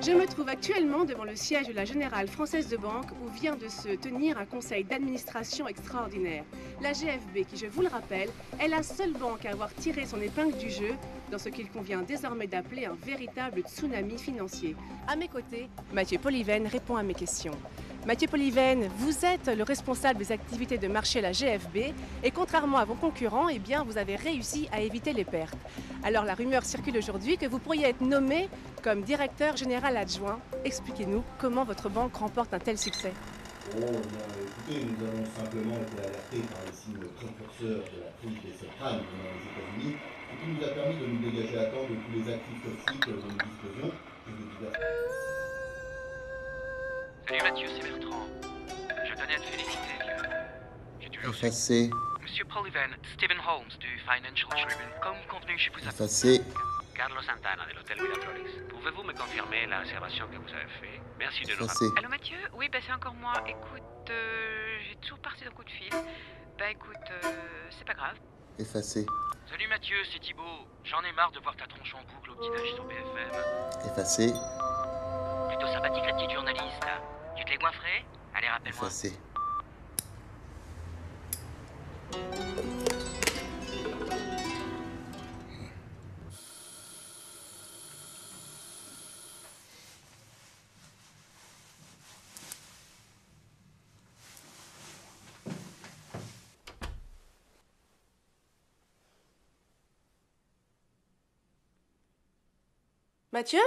Je me trouve actuellement devant le siège de la Générale Française de Banque où vient de se tenir un conseil d'administration extraordinaire. La GFB, qui je vous le rappelle, est la seule banque à avoir tiré son épingle du jeu dans ce qu'il convient désormais d'appeler un véritable tsunami financier. À mes côtés, Mathieu Poliven répond à mes questions. Mathieu Poliven, vous êtes le responsable des activités de marché à la GFB et contrairement à vos concurrents, eh bien, vous avez réussi à éviter les pertes. Alors la rumeur circule aujourd'hui que vous pourriez être nommé comme directeur général adjoint. Expliquez-nous comment votre banque remporte un tel succès. Oh, écoutez, nous avons simplement été alertés par les signes précurseurs de la crise des subprimes dans les États-Unis, ce qui nous a permis de nous dégager à temps de tous les actifs toxiques dont nous disposions et de divers... Salut Mathieu, c'est Bertrand. Je tenais à te féliciter, vieux. J'ai toujours Effacé. Monsieur Poliven, Stephen Holmes du Financial Tribune. Comme convenu, je vous appelle. Effacé. Carlos Santana de l'hôtel Miraflores. Pouvez-vous me confirmer la réservation que vous avez faite? Merci de nous Effacé. rappeler. Allô Mathieu? Oui, c'est encore moi. Écoute, j'ai toujours parti d'un coup de fil. Écoute, c'est pas grave. Effacé. Salut Mathieu, c'est Thibaut. J'en ai marre de voir ta tronche en boucle au petit-déj sur BFM. Effacé. Plutôt sympathique la petite journaliste. Tu te l'es goinfrée? Allez, rappelle-moi. Effacé. Mathieu?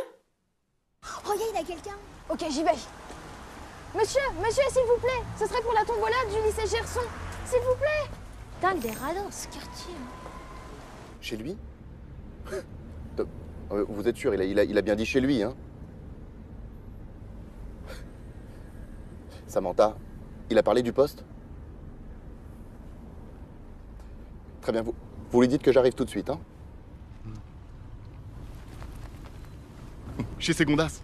Regarde, il y a quelqu'un. Ok, j'y vais. Monsieur, s'il vous plaît, ce serait pour la tombola du lycée Gerson. S'il vous plaît. Putain, des radins, ce quartier. Chez lui? Vous êtes sûr, il a bien dit chez lui, hein? Samantha, il a parlé du poste? Très bien, vous lui dites que j'arrive tout de suite, hein? Chez Segondas.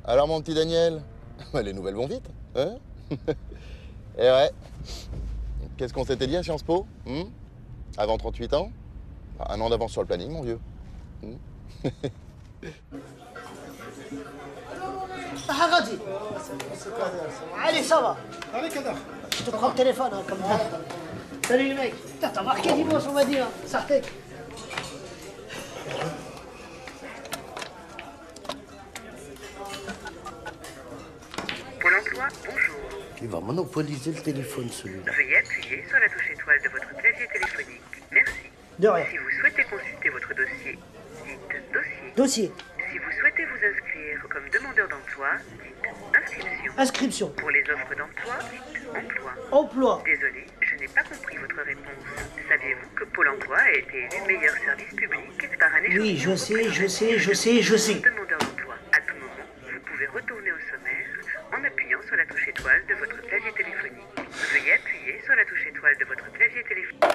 Alors mon petit Daniel, les nouvelles vont vite, hein? Eh ouais. Qu'est-ce qu'on s'était dit à Sciences Po, avant 38 ans? Un an d'avance sur le planning, mon vieux. Haradi. Allez, ça va. Je te prends le téléphone, hein, comme ça. Salut les mecs. Putain, t'as marqué dimanche, on va dire. Sartek. Pôle emploi, bonjour. Il va monopoliser le téléphone, celui-là. Veuillez appuyer sur la touche étoile de votre clavier téléphonique. Merci. De rien. Si vous souhaitez consulter votre dossier, dites dossier. Dossier. Si vous souhaitez vous inscrire comme demandeur d'emploi, dites inscription. Inscription. Pour les offres d'emploi, dites emploi. Emploi. Désolé, je n'ai pas compris votre réponse. Saviez-vous que Pôle emploi a été élu meilleur service public par un échantillon? Oui, je sais. Demandeur d'emploi. À tout moment, vous pouvez retourner au sommaire en appuyant sur la touche étoile de votre clavier téléphonique. Veuillez appuyer sur la touche étoile de votre clavier téléphonique.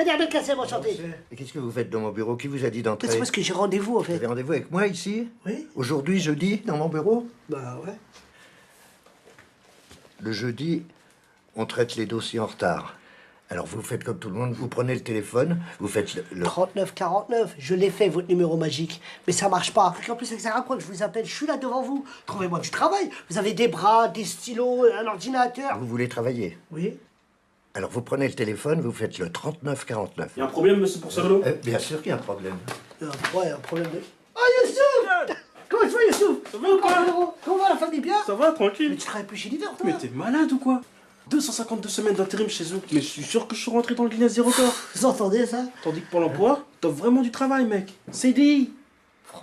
Kader Belkacem, enchanté. Et qu'est-ce que vous faites dans mon bureau? Qui vous a dit d'entrer? C'est parce que j'ai rendez-vous, en Vous fait. avez rendez-vous avec moi ici? Oui. Aujourd'hui, jeudi, dans mon bureau? Bah ouais. Le jeudi, on traite les dossiers en retard. Alors vous faites comme tout le monde, vous prenez le téléphone, vous faites le... 3949, je l'ai fait, votre numéro magique. Mais ça marche pas. En plus, ça sert à quoi que je vous appelle? Je suis là devant vous. Trouvez-moi du travail. Vous avez des bras, des stylos, un ordinateur. Vous voulez travailler? Oui. Alors vous prenez le téléphone, vous faites le 3949. Il y a un problème, monsieur Poursalo? Bien sûr qu'il y a un problème. Ouais, un problème de... Oh, Youssouf! Comment tu vas, Youssouf? Ça va ou quoi? Comment va la famille, bien? Ça va, tranquille. Mais tu travailles plus chez Leader, toi? Mais t'es malade ou quoi? 252 semaines d'intérim chez eux. Mais je suis sûr que je suis rentré dans le Guinness des records. Vous entendez ça? Tandis que pour l'emploi, t'as vraiment du travail, mec. CDI.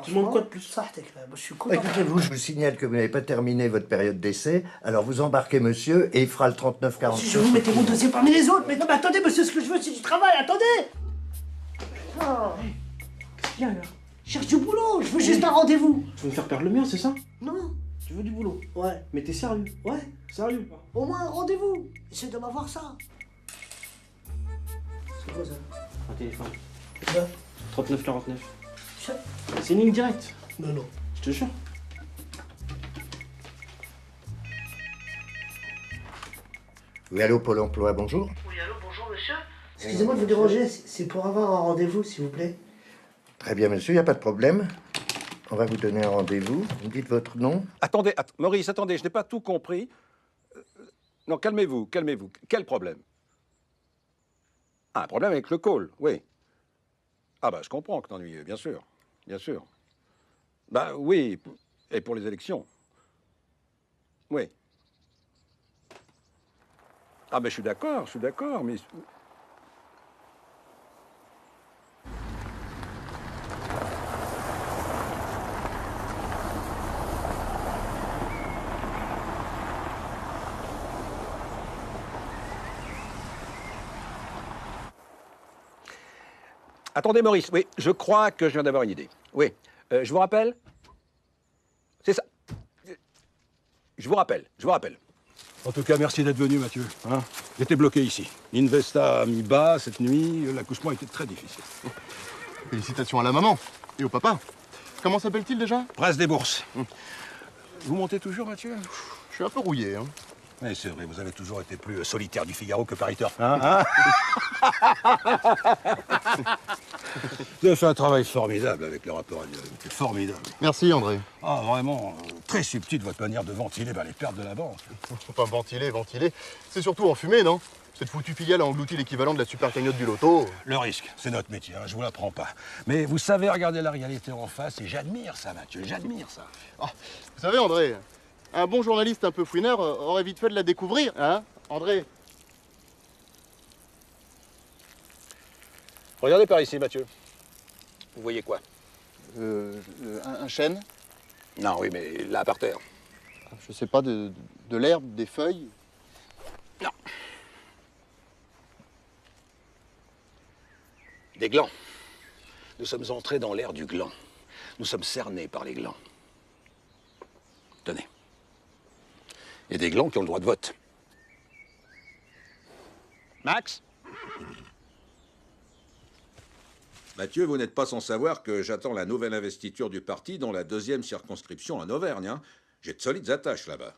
Tu demandes quoi de plus? Ça, je suis content. Écoutez-vous, je vous signale que vous n'avez pas terminé votre période d'essai, alors vous embarquez monsieur et il fera le 3949. Si je vous mettez mon dossier parmi les autres. Mais non, mais attendez, monsieur, ce que je veux, c'est du travail. Attendez! Oh. Qu'est-ce qu'il y a, là? Je cherche du boulot. Je veux juste un rendez-vous. Tu veux me faire perdre le mien, c'est ça? Non. Tu veux du boulot? Ouais. Mais t'es sérieux? Ouais. Sérieux? Au moins un rendez-vous. Essaye de m'avoir ça. C'est quoi ça? Un téléphone. Ça? 3949. Ça? C'est une ligne directe. Non, non. Je te jure. Oui, allô, Pôle emploi, bonjour. Oui, allô, bonjour, monsieur. Excusez-moi de vous déranger. C'est pour avoir un rendez-vous, s'il vous plaît. Très bien, monsieur, il n'y a pas de problème. On va vous donner un rendez-vous. Vous me dites votre nom? Attendez, Maurice, attendez, je n'ai pas tout compris. Non, calmez-vous, calmez-vous. Quel problème? Ah, un problème avec le call, oui. Ah bah, je comprends que t'ennuies, bien sûr, bien sûr. Bah oui, et pour les élections. Oui. Ah ben je suis d'accord, mais... Attendez, Maurice, oui, je crois que je viens d'avoir une idée. Oui, je vous rappelle? C'est ça. Je vous rappelle. En tout cas, merci d'être venu, Mathieu. Hein, j'étais bloqué ici. Investa a mis bas cette nuit, l'accouchement était très difficile. Félicitations à la maman et au papa. Comment s'appelle-t-il déjà? Prince des bourses. Vous montez toujours, Mathieu? Je suis un peu rouillé, hein. Oui, c'est vrai, vous avez toujours été plus solitaire du Figaro que Paris Turf. Hein Vous avez fait un travail formidable avec le rapport annuel. C'est formidable. Merci, André. Ah, vraiment, très subtil votre manière de ventiler les pertes de la banque. Faut pas ventiler. C'est surtout en fumée, non? Cette foutue filiale a englouti l'équivalent de la super cagnotte du loto. Le risque, c'est notre métier, hein, je vous l'apprends pas. Mais vous savez regarder la réalité en face et j'admire ça, Mathieu, j'admire ça. Ah, vous savez, André, un bon journaliste un peu fouineur aurait vite fait de la découvrir, hein, André? Regardez par ici, Mathieu. Vous voyez quoi? Un chêne? Non, oui, mais là, par terre. Je sais pas, de l'herbe, des feuilles? Non. Des glands. Nous sommes entrés dans l'ère du gland. Nous sommes cernés par les glands. Tenez. Il y a des glands qui ont le droit de vote. Max? Mathieu, vous n'êtes pas sans savoir que j'attends la nouvelle investiture du parti dans la 2e circonscription en Auvergne. Hein. J'ai de solides attaches là-bas.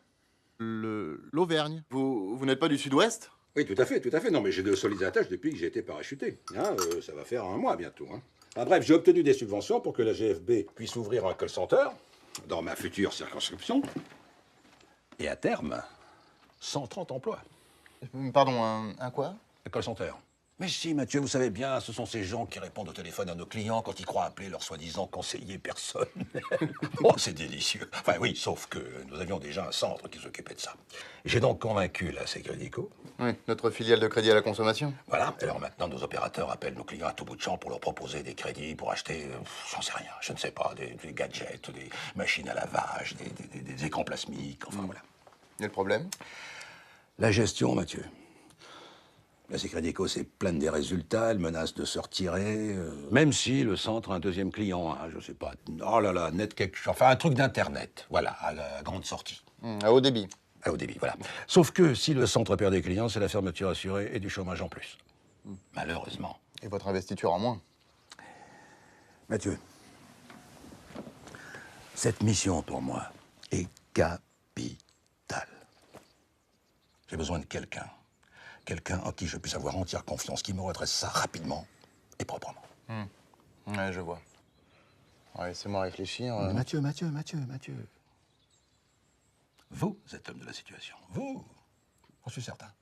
L'Auvergne? Vous n'êtes pas du sud-ouest? Oui, tout à fait. Non, mais j'ai de solides attaches depuis que j'ai été parachuté. Hein, ça va faire 1 mois bientôt. Hein. Ah, bref, j'ai obtenu des subventions pour que la GFB puisse ouvrir un call center dans ma future circonscription. Et à terme, 130 emplois. Pardon, un quoi? Un call center. Mais si, Mathieu, vous savez bien, ce sont ces gens qui répondent au téléphone à nos clients quand ils croient appeler leur soi-disant conseiller personnel. Oh, c'est délicieux. Enfin oui, sauf que nous avions déjà un centre qui s'occupait de ça. J'ai donc convaincu la Sécrédico. Oui, notre filiale de crédit à la consommation. Voilà, alors maintenant nos opérateurs appellent nos clients à tout bout de champ pour leur proposer des crédits pour acheter, j'en sais rien, je ne sais pas, des gadgets, des machines à lavage, des écrans plasmiques, enfin voilà. Et le problème? La gestion, Mathieu. La Sécrédico s'est plainte des résultats, elle menace de se retirer, même si le centre a un deuxième client, hein, je sais pas, oh là là, net quelque chose, enfin un truc d'internet, voilà, à la grande sortie. À haut débit. À haut débit, voilà. Sauf que si le centre perd des clients, c'est la fermeture assurée et du chômage en plus. Malheureusement. Et votre investiture en moins. Mathieu, cette mission pour moi est capitale. J'ai besoin de quelqu'un. Quelqu'un en qui je puisse avoir entière confiance, qui me redresse ça rapidement et proprement. Ouais, je vois. Ouais, laissez-moi réfléchir. Mathieu. Vous êtes l'homme de la situation. Vous. J'en suis certain.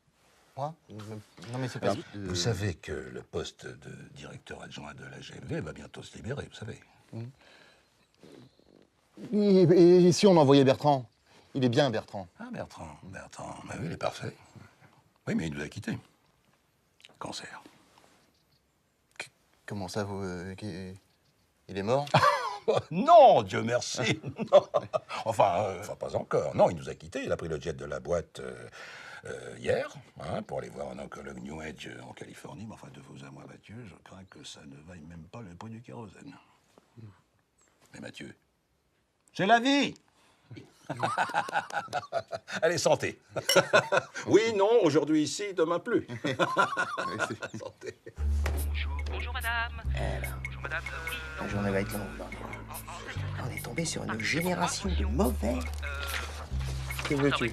Moi? Non, mais c'est pas... Vous savez que le poste de directeur adjoint de la GFB va bientôt se libérer, vous savez. Et si on envoyait Bertrand? Il est bien, Bertrand. Ah, Bertrand. Bah oui, il est parfait. Oui, mais il nous a quittés. Cancer. Comment ça, vous... il est mort? Non, Dieu merci. Enfin, pas encore. Non, il nous a quittés. Il a pris le jet de la boîte hier, hein, pour aller voir un oncologue New Age en Californie. Mais enfin, de vous à moi, Mathieu, je crains que ça ne vaille même pas le prix du kérosène. Mais Mathieu, c'est la vie. Allez, santé. Oui, non, aujourd'hui ici, demain plus. Santé. Bonjour madame. Bonjour madame. La journée va être longue. On est tombé sur une génération de mauvais. Que veux-tu?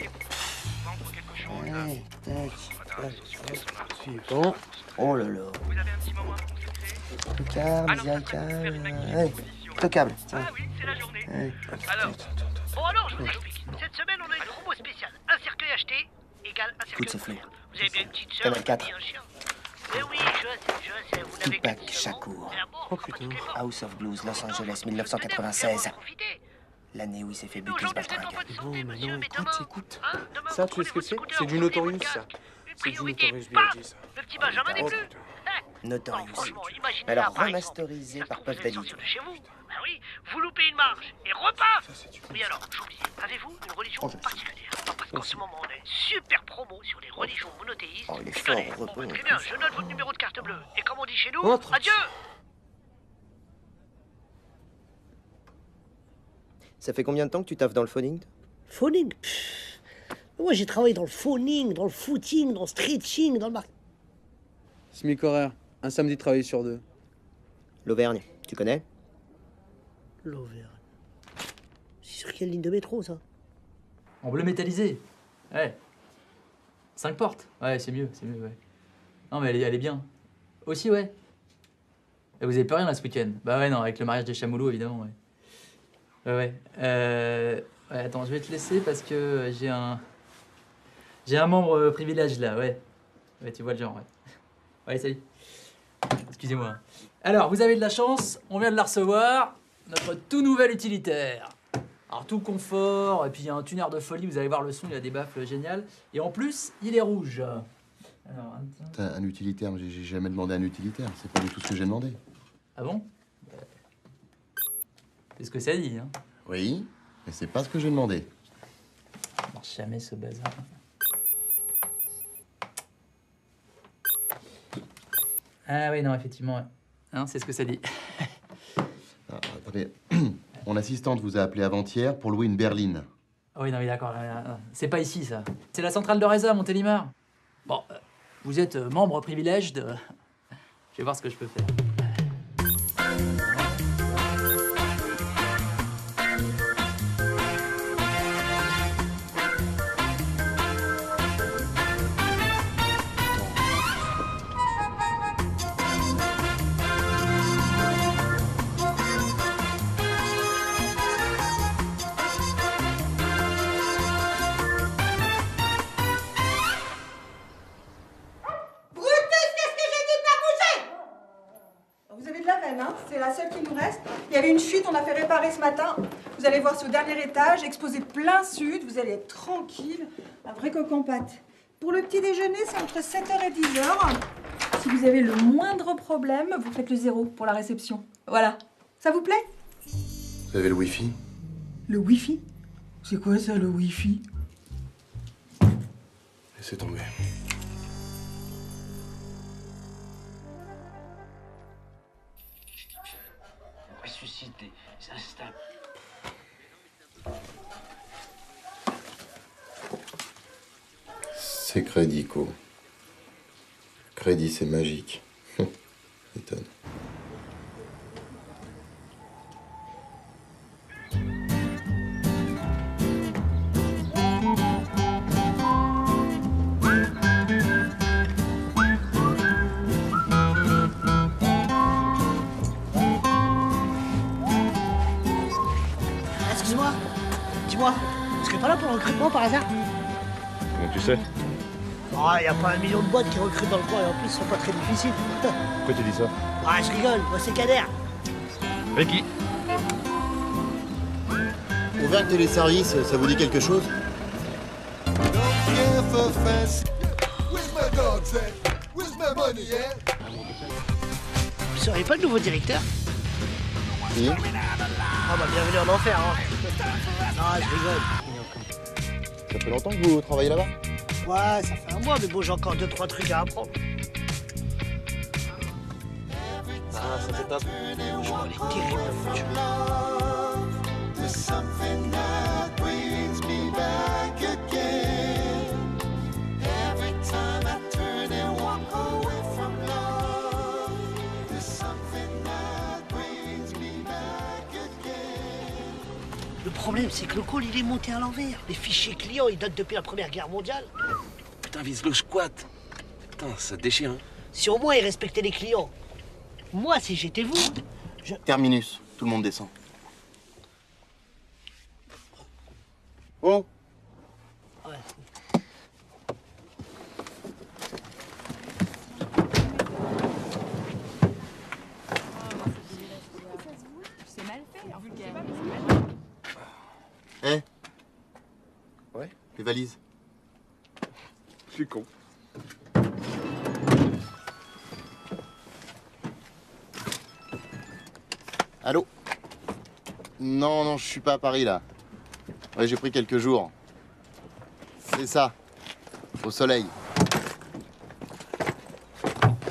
Allez, tac. Suivant. Oh là là. Vous avez un petit moment à me consacrer? Tocable, miséricable. Allez, tocable. Ah oui, c'est la journée. Alors, je vous explique. Cette semaine, on a une promo spéciale. Un cercueil acheté égale un Coup de cercueil soufflet. offert. Vous avez bien une petite sœur, Canal une 4. fille, un chien. Eh oui, je sais, vous n'avez que Tupac 6 ans. Shakur. Oh putain. House of Blues, Los Angeles, 1996. L'année où il s'est fait buter ce baltringue. Non, mais non, écoute. Ça, tu sais ce que c'est? C'est du Notorious, ça. C'est du Notorious B.I.G., ça. Le petit Benjamin n'est plus. Notorious. Franchement, imaginez Alors là, par exemple, remasterisé par Puff Daddy. sortir de chez vous. Bah oui, vous loupez une marche et repaf. Oui alors, j'oublie. Avez-vous une religion particulière? Non, parce qu'en ce moment, on a une super promo sur les religions monothéistes. Oh, il est Je fort connais. heureux. Bon, bah, très bien, je note votre numéro de carte bleue. Et comme on dit chez nous, Entre. adieu. Ça fait combien de temps que tu taffes dans le phoning? Phoning? Moi, j'ai travaillé dans le phoning, dans le footing, dans le stretching, dans le marketing. SMIC horaire. Un samedi travaillé sur 2. L'Auvergne, tu connais? L'Auvergne. C'est sur quelle ligne de métro, ça? En bleu métallisé. Ouais. 5 portes. Ouais, c'est mieux, ouais. Non, mais elle est bien. Aussi, ouais. Et vous avez pas rien là ce week-end? Bah ouais, non, avec le mariage des Chamoulots, évidemment, ouais. Ouais, attends, je vais te laisser parce que j'ai un membre privilège là, ouais. Ouais, tu vois le genre, ouais. Ouais, salut. Excusez-moi. Alors, vous avez de la chance, on vient de la recevoir. Notre tout nouvel utilitaire. Alors, tout confort, et puis il y a un tuner de folie, vous allez voir le son, il a des baffles géniales. Et en plus, il est rouge. Alors, Un utilitaire, j'ai jamais demandé un utilitaire. C'est pas du tout ce que j'ai demandé. ah bon? C'est ce que ça dit, hein. Oui, mais c'est pas ce que j'ai demandé. Ça marche jamais ce bazar. Ah oui, non, effectivement, ouais. Hein, c'est ce que ça dit. Ah, attendez, mon assistante vous a appelé avant-hier pour louer une berline. Ah oui, non, mais d'accord, c'est pas ici, ça. C'est la centrale de Reza, Montélimar. Bon, vous êtes membre privilège de... Je vais voir ce que je peux faire. Vous avez de la veine, hein? C'est la seule qui nous reste. Il y avait une fuite, on a fait réparer ce matin. Vous allez voir, c'est au dernier étage, exposé plein sud. Vous allez être tranquille. Un vrai coq en pâte. Pour le petit déjeuner, c'est entre 7h et 10h. Si vous avez le moindre problème, vous faites le 0 pour la réception. Voilà. Ça vous plaît? Vous avez le wifi? Le wifi? C'est quoi ça, le wifi? Laissez tomber. Ressuscité, s'installe. C'est Crédit, Co. Crédit, c'est magique. m'étonne. Excuse-moi, dis-moi, vous serez pas là pour le recrutement par hasard? Comment tu sais? Ah, y a pas 1 million de boîtes qui recrutent dans le coin et en plus, ils sont pas très difficiles. Pourquoi tu dis ça? Ah, je rigole, moi c'est Kader. Ricky. Auvergne Téléservice, ça vous dit quelque chose? Vous seriez pas le nouveau directeur? Si. Ah bah bienvenue en enfer, hein. Ah, je rigole. Ça fait longtemps que vous travaillez là-bas? Ouais, ça fait 1 mois, mais bon, j'ai encore 2-3 trucs à apprendre. Ah, ça c'est top. Franchement, elle est terrible, la voiture. Le problème, c'est que le call, il est monté à l'envers. Les fichiers clients, ils datent depuis la Première Guerre mondiale. Putain, vise le squat. Putain, ça déchire, hein. Si au moins ils respectaient les clients. Moi, si j'étais vous, je... Terminus, tout le monde descend. Oh! Ouais. C'est mal fait, vulgaire. Eh, Ouais. les valises. Je suis con. Allô? Non, non, je suis pas à Paris, là. Ouais, j'ai pris quelques jours. C'est ça. Au soleil.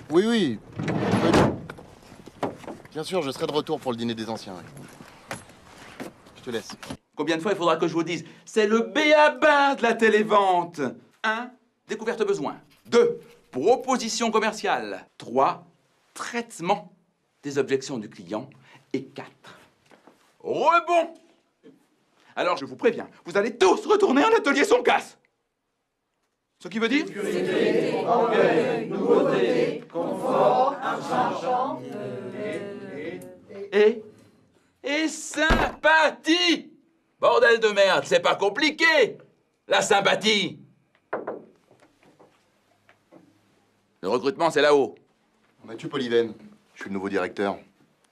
Oui, oui. Bien sûr, je serai de retour pour le dîner des anciens. Ouais. Je te laisse. Combien de fois il faudra que je vous dise? C'est le b.a.-ba de la télévente. 1. Découverte besoin. 2. Proposition commerciale. 3. Traitement des objections du client. Et 4. Rebond. Alors je vous préviens, vous allez tous retourner en atelier son casse. Ce qui veut dire? Sécurité, orgueil, nouveauté, confort, argent, Et sympathie. Bordel de merde, c'est pas compliqué. La sympathie. Le recrutement, c'est là-haut. Mathieu Polyven, je suis le nouveau directeur.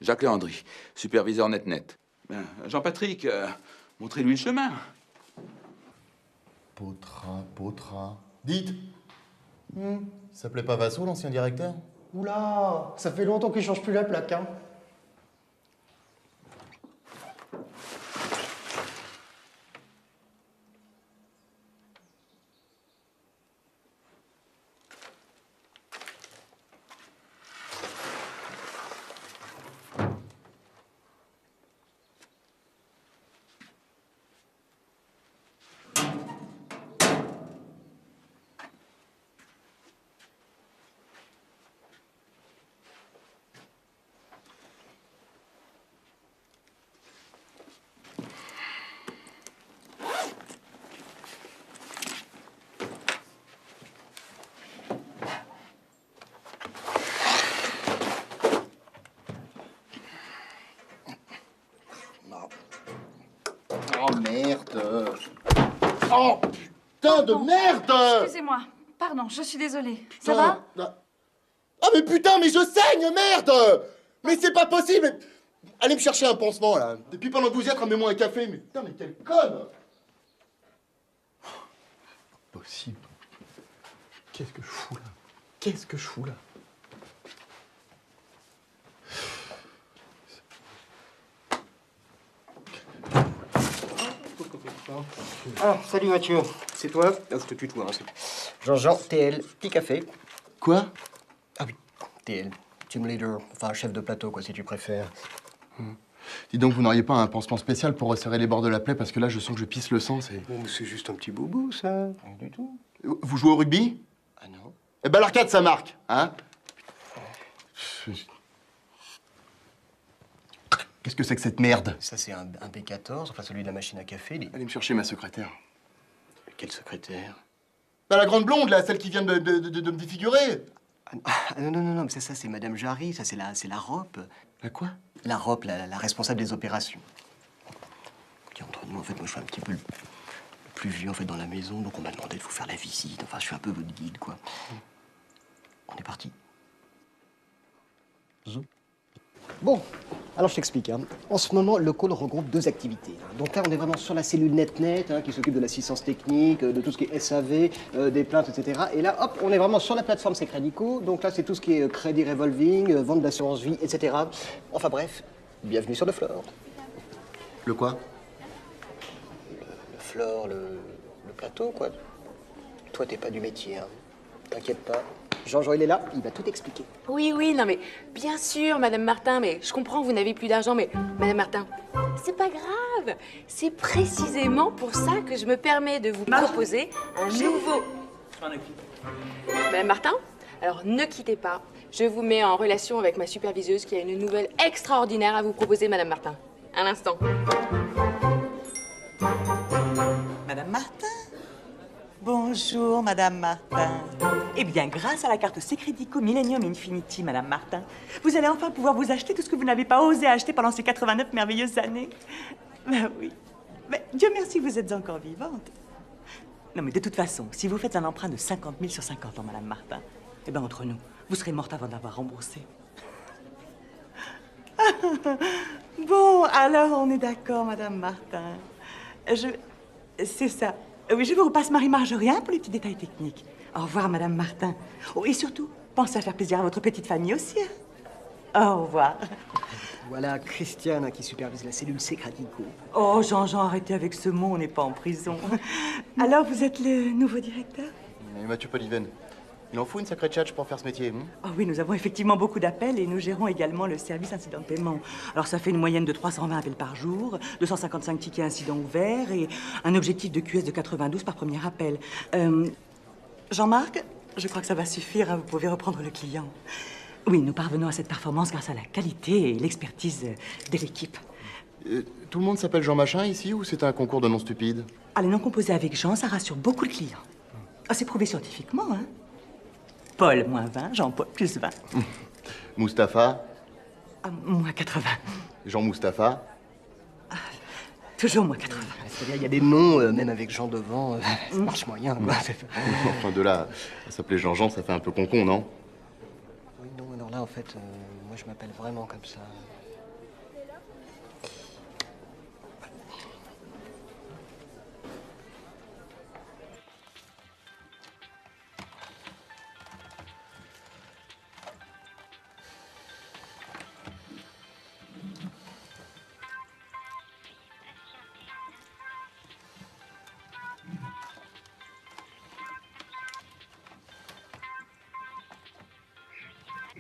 Jacques Léandry, superviseur net-net. Ben, Jean-Patrick, montrez-lui le chemin. Potra. Dites, il s'appelait pas Vassou, l'ancien directeur? Oula, ça fait longtemps qu'il change plus la plaque, hein. Oh merde! Oh putain de merde! Excusez-moi. Pardon, je suis désolée. Ça va? Ah mais putain, mais je saigne, merde! Mais c'est pas possible! Allez me chercher un pansement là. Depuis pendant que vous y êtes, ramenez-moi un café. Mais putain, mais quelle conne! Pas possible. Qu'est-ce que je fous là? Qu'est-ce que je fous là? Ah, salut Mathieu. C'est toi? Ah, je te tutoie, hein, Jean-Jean, TL, petit café. Quoi? Ah oui, TL, team leader, enfin chef de plateau quoi si tu préfères. Dis donc, vous n'auriez pas un pansement spécial pour resserrer les bords de la plaie parce que là, je sens que je pisse le sang, c'est... Bon, mais c'est juste un petit boubou, ça. Rien du tout. Vous jouez au rugby? Ah non. Eh ben l'arcade, ça marque, hein? Qu'est-ce que c'est que cette merde? Ça, c'est un B14, enfin celui de la machine à café. Allez me chercher ma secrétaire. Quelle secrétaire? Bah, la grande blonde, là, celle qui vient de me défigurer. Ah, non, mais ça c'est Madame Jarry, ça c'est la ROP. La quoi? La ROP, la responsable des opérations. Qui entre nous, en fait, moi je suis un petit peu le plus vieux en fait dans la maison, donc on m'a demandé de vous faire la visite. Enfin, je suis un peu votre guide, quoi. On est parti. Bon, alors je t'explique. Hein. En ce moment, le call regroupe 2 activités. Donc là, on est vraiment sur la cellule NetNet, qui s'occupe de l'assistance technique, de tout ce qui est SAV, des plaintes, etc. Et là, hop, on est vraiment sur la plateforme Secredico. Donc là, c'est tout ce qui est crédit revolving, vente d'assurance vie, etc. Enfin bref, bienvenue sur le floor. Le quoi? Le floor, le plateau, quoi. Toi, t'es pas du métier, hein. T'inquiète pas. Jean-Jean, il est là, il va tout expliquer. Oui, non mais bien sûr, Madame Martin, mais je comprends, vous n'avez plus d'argent, mais Madame Martin, c'est pas grave. C'est précisément pour ça que je me permets de vous proposer un nouveau... Madame Martin, alors ne quittez pas. Je vous mets en relation avec ma superviseuse qui a une nouvelle extraordinaire à vous proposer, Madame Martin. Un instant. Madame Martin? Bonjour, Madame Martin. Eh bien, grâce à la carte Secredico Millennium Infinity, Madame Martin, vous allez enfin pouvoir vous acheter tout ce que vous n'avez pas osé acheter pendant ces 89 merveilleuses années. Ben oui. Mais Dieu merci, vous êtes encore vivante. Non, mais de toute façon, si vous faites un emprunt de 50 000 sur 50 ans, Madame Martin, eh bien, entre nous, vous serez morte avant d'avoir remboursé. Bon, alors, on est d'accord, Madame Martin. C'est ça. Oui, je vous repasse Marie-Marjorie pour les petits détails techniques. Au revoir, Madame Martin. Oh, et surtout, pensez à faire plaisir à votre petite famille aussi. Hein. Au revoir. Voilà Christiane qui supervise la cellule Secredico. Oh, Jean-Jean, arrêtez avec ce mot, on n'est pas en prison. Alors, vous êtes le nouveau directeur? Mathieu Poliven. Il en faut une sacrée tchatche pour faire ce métier. Oh oui, nous avons effectivement beaucoup d'appels et nous gérons également le service incident de paiement. Alors ça fait une moyenne de 320 appels par jour, 255 tickets incidents ouverts et un objectif de QS de 92 par premier appel. Jean-Marc, je crois que ça va suffire, hein, vous pouvez reprendre le client. Oui, nous parvenons à cette performance grâce à la qualité et l'expertise de l'équipe. Tout le monde s'appelle Jean Machin ici ou c'est un concours de noms stupides? Ah, les noms composés avec Jean, ça rassure beaucoup le client. Ah, c'est prouvé scientifiquement, hein. Paul, moins 20, Jean-Paul, plus 20. Mustapha? Ah, moins 80. Jean-Mustapha? Toujours moins 80. C'est-à-dire, il y a des noms, même avec Jean devant, ça marche moyen, quoi. Enfin, de là, à s'appeler Jean-Jean, ça fait un peu con-con, non? Oui, non, alors là, en fait, moi, je m'appelle vraiment comme ça.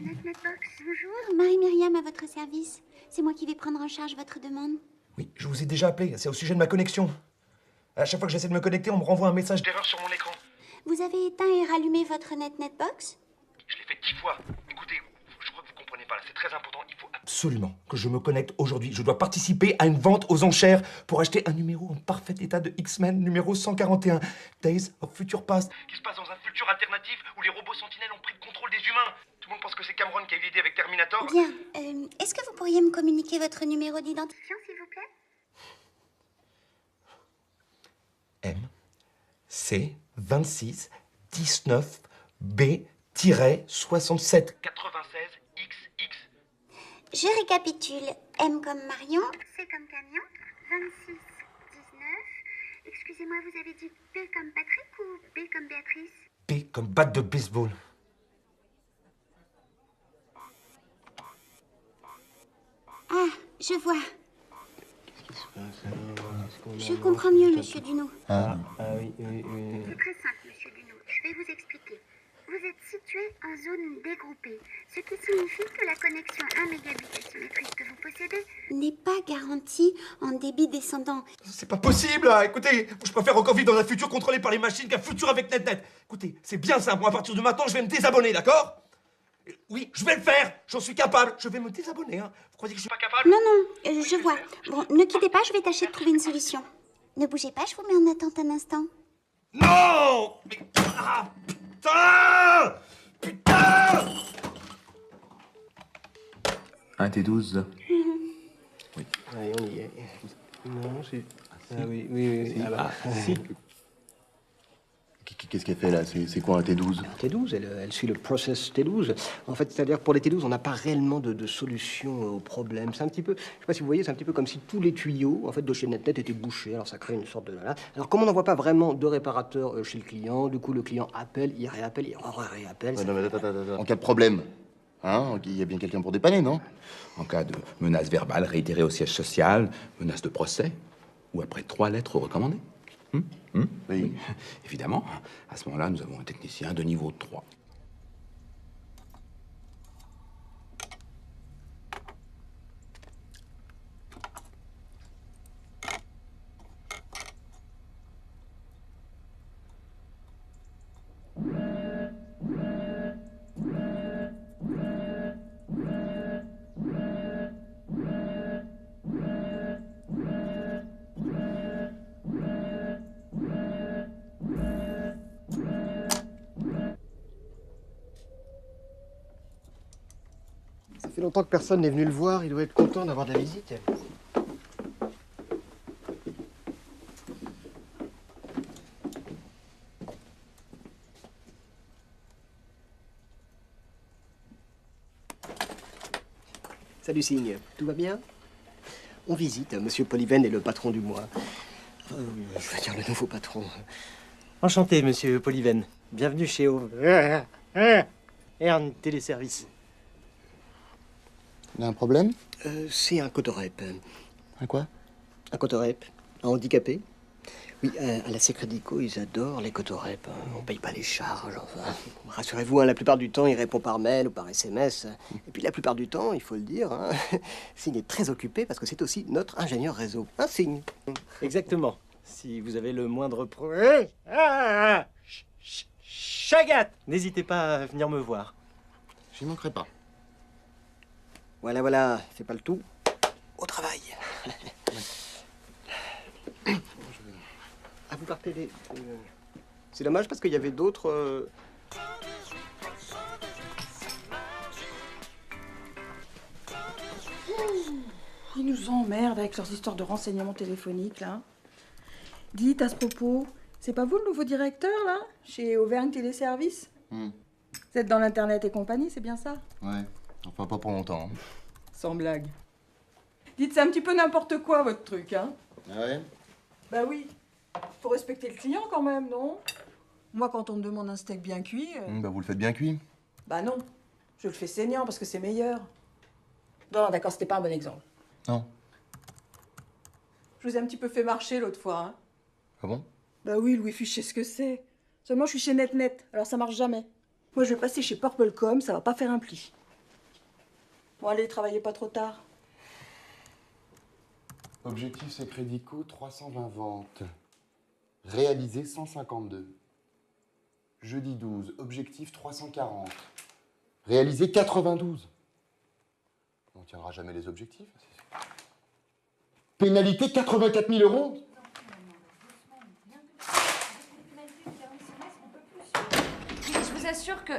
NetNetBox, bonjour. Marie-Myriam à votre service. C'est moi qui vais prendre en charge votre demande. Oui, je vous ai déjà appelé. C'est au sujet de ma connexion. À chaque fois que j'essaie de me connecter, on me renvoie un message d'erreur sur mon écran. Vous avez éteint et rallumé votre NetNetBox? Je l'ai fait 10 fois. Écoutez, je crois que vous comprenez pas là. C'est très important. Il faut absolument que je me connecte aujourd'hui. Je dois participer à une vente aux enchères pour acheter un numéro en parfait état de X-Men, numéro 141, Days of Future Past, qui se passe dans un futur alternatif où les robots sentinelles ont pris le contrôle des humains. Tout le monde pense que c'est Cameron qui a eu l'idée avec Terminator. Bien. Est-ce que vous pourriez me communiquer votre numéro d'identification, s'il vous plaît? M, C, 26, 19, B-67. 96, XX. Je récapitule. M comme Marion. C comme camion. 26, 19. Excusez-moi, vous avez dit B comme Patrick ou B comme Béatrice? B comme batte de baseball. Ah, je vois. Je comprends mieux, monsieur Duno. Oui. C'est très simple, monsieur Duno. Je vais vous expliquer. Vous êtes situé en zone dégroupée, ce qui signifie que la connexion 1 mégabit asymétrique que vous possédez n'est pas garantie en débit descendant. C'est pas possible, là. Écoutez, je préfère encore vivre dans un futur contrôlé par les machines qu'un futur avec NetNet. Écoutez, c'est bien simple. Moi, à partir de maintenant, je vais me désabonner, d'accord? Oui, je vais le faire. J'en suis capable. Je vais me désabonner. Hein. Vous croyez que je suis pas capable? Non, non, je vois. Bon, ne quittez pas, je vais tâcher de trouver une solution. Ne bougez pas, je vous mets en attente un instant. Non! Mais... Ah, putain! Putain! Un T12. Oui, on y est. Non, c'est... Ah oui, oui. Si. Ah bah, si. Qu'est-ce qu'elle fait là? C'est quoi un T12? Un T12, elle suit le process T12. En fait, c'est-à-dire pour les T12, on n'a pas réellement de solution au problème. C'est un petit peu, je sais pas si vous voyez, c'est un petit peu comme si tous les tuyaux en fait de chez NetNet étaient bouchés. Alors ça crée une sorte de... Alors comme on n'en voit pas vraiment de réparateur chez le client, du coup le client appelle, il réappelle, il réappelle. Non, mais attends. En cas de problème, hein, il y a bien quelqu'un pour dépanner, non? En cas de menace verbale réitérée au siège social, menace de procès, ou après 3 lettres recommandées. Oui. Évidemment, à ce moment-là, nous avons un technicien de niveau 3. Ça fait longtemps que personne n'est venu le voir, il doit être content d'avoir de la visite. Salut Signe, tout va bien? On visite, Monsieur Polyven est le patron du mois. Je veux dire le nouveau patron. Enchanté, Monsieur Polyven. Bienvenue chez Ern Téléservice. Il y a un problème? C'est un cotorep. Un quoi? Un cotorep. Un handicapé. Oui, à la Secredico, ils adorent les cotorep. On paye pas les charges, enfin. Rassurez-vous, la plupart du temps, il répond par mail ou par SMS. Et puis la plupart du temps, il faut le dire, Signe est très occupé parce que c'est aussi notre ingénieur réseau. Un Signe. Exactement. Si vous avez le moindre problème... Chagat! N'hésitez pas à venir me voir. J'y manquerai pas. Voilà, c'est pas le tout. Au travail. Ah, vous partez les... C'est dommage parce qu'il y avait d'autres... Ils nous emmerdent avec leurs histoires de renseignements téléphoniques, là. Dites, à ce propos, c'est pas vous le nouveau directeur, là, chez Auvergne Téléservice? Vous êtes dans l'Internet et compagnie, c'est bien ça? Ouais, enfin pas pour longtemps. Hein. Sans blague. Dites, c'est un petit peu n'importe quoi, votre truc, hein? Ah ouais? Bah oui. Faut respecter le client, quand même, non? Moi, quand on me demande un steak bien cuit... Bah vous le faites bien cuit. Bah non. Je le fais saignant, parce que c'est meilleur. Non, d'accord, c'était pas un bon exemple. Non. Je vous ai un petit peu fait marcher l'autre fois, hein? Ah bon? Bah oui, le Wi-Fi, je sais ce que c'est. Seulement, je suis chez NetNet, alors ça marche jamais. Moi, je vais passer chez Purplecom, ça va pas faire un pli. Bon, allez, travaillez pas trop tard. Objectif Secredico, 320 ventes. Réalisé 152. Jeudi 12, objectif 340. Réalisé 92. On tiendra jamais les objectifs. Pénalité 84 000 €. Je vous assure que...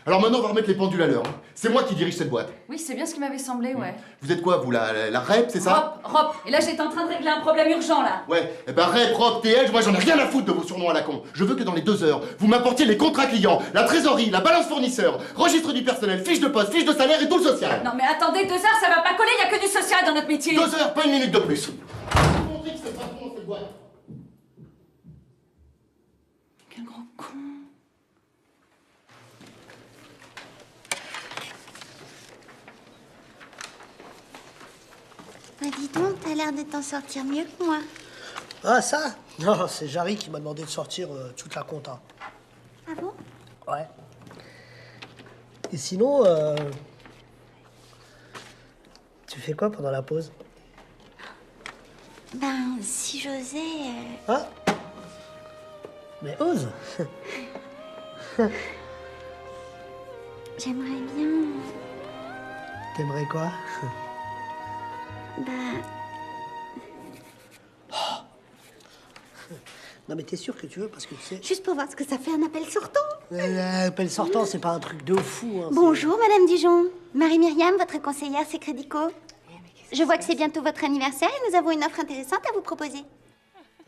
Alors maintenant, on va remettre les pendules à l'heure. Hein. C'est moi qui dirige cette boîte. Oui, c'est bien ce qui m'avait semblé, ouais. Vous êtes quoi, vous, la REP, c'est ça? Rop. Et là, j'étais en train de régler un problème urgent, là. Ouais, eh ben REP, ROP, TL, moi j'en ai rien à foutre de vos surnoms à la con. Je veux que dans les 2 heures, vous m'apportiez les contrats clients, la trésorerie, la balance fournisseur, registre du personnel, fiche de poste, fiche de salaire et tout le social. Non, mais attendez, 2 heures, ça va pas coller, y a que du social dans notre métier. 2 heures, pas une minute de plus. Quel gros con. Bah dis donc, t'as l'air de t'en sortir mieux que moi. Ah, ça? Non, c'est Jarry qui m'a demandé de sortir toute la compta. Ah bon? Ouais. Et sinon, tu fais quoi pendant la pause? Ben, si j'osais... Hein? Mais ose! J'aimerais bien... T'aimerais quoi? Bah... Non mais t'es sûr que tu veux parce que tu sais... Juste pour voir ce que ça fait un appel sortant. Appel sortant, c'est pas un truc de fou. Hein, Bonjour, Madame Dijon. Marie-Myriam, votre conseillère Secredico. Je vois que c'est bientôt votre anniversaire et nous avons une offre intéressante à vous proposer.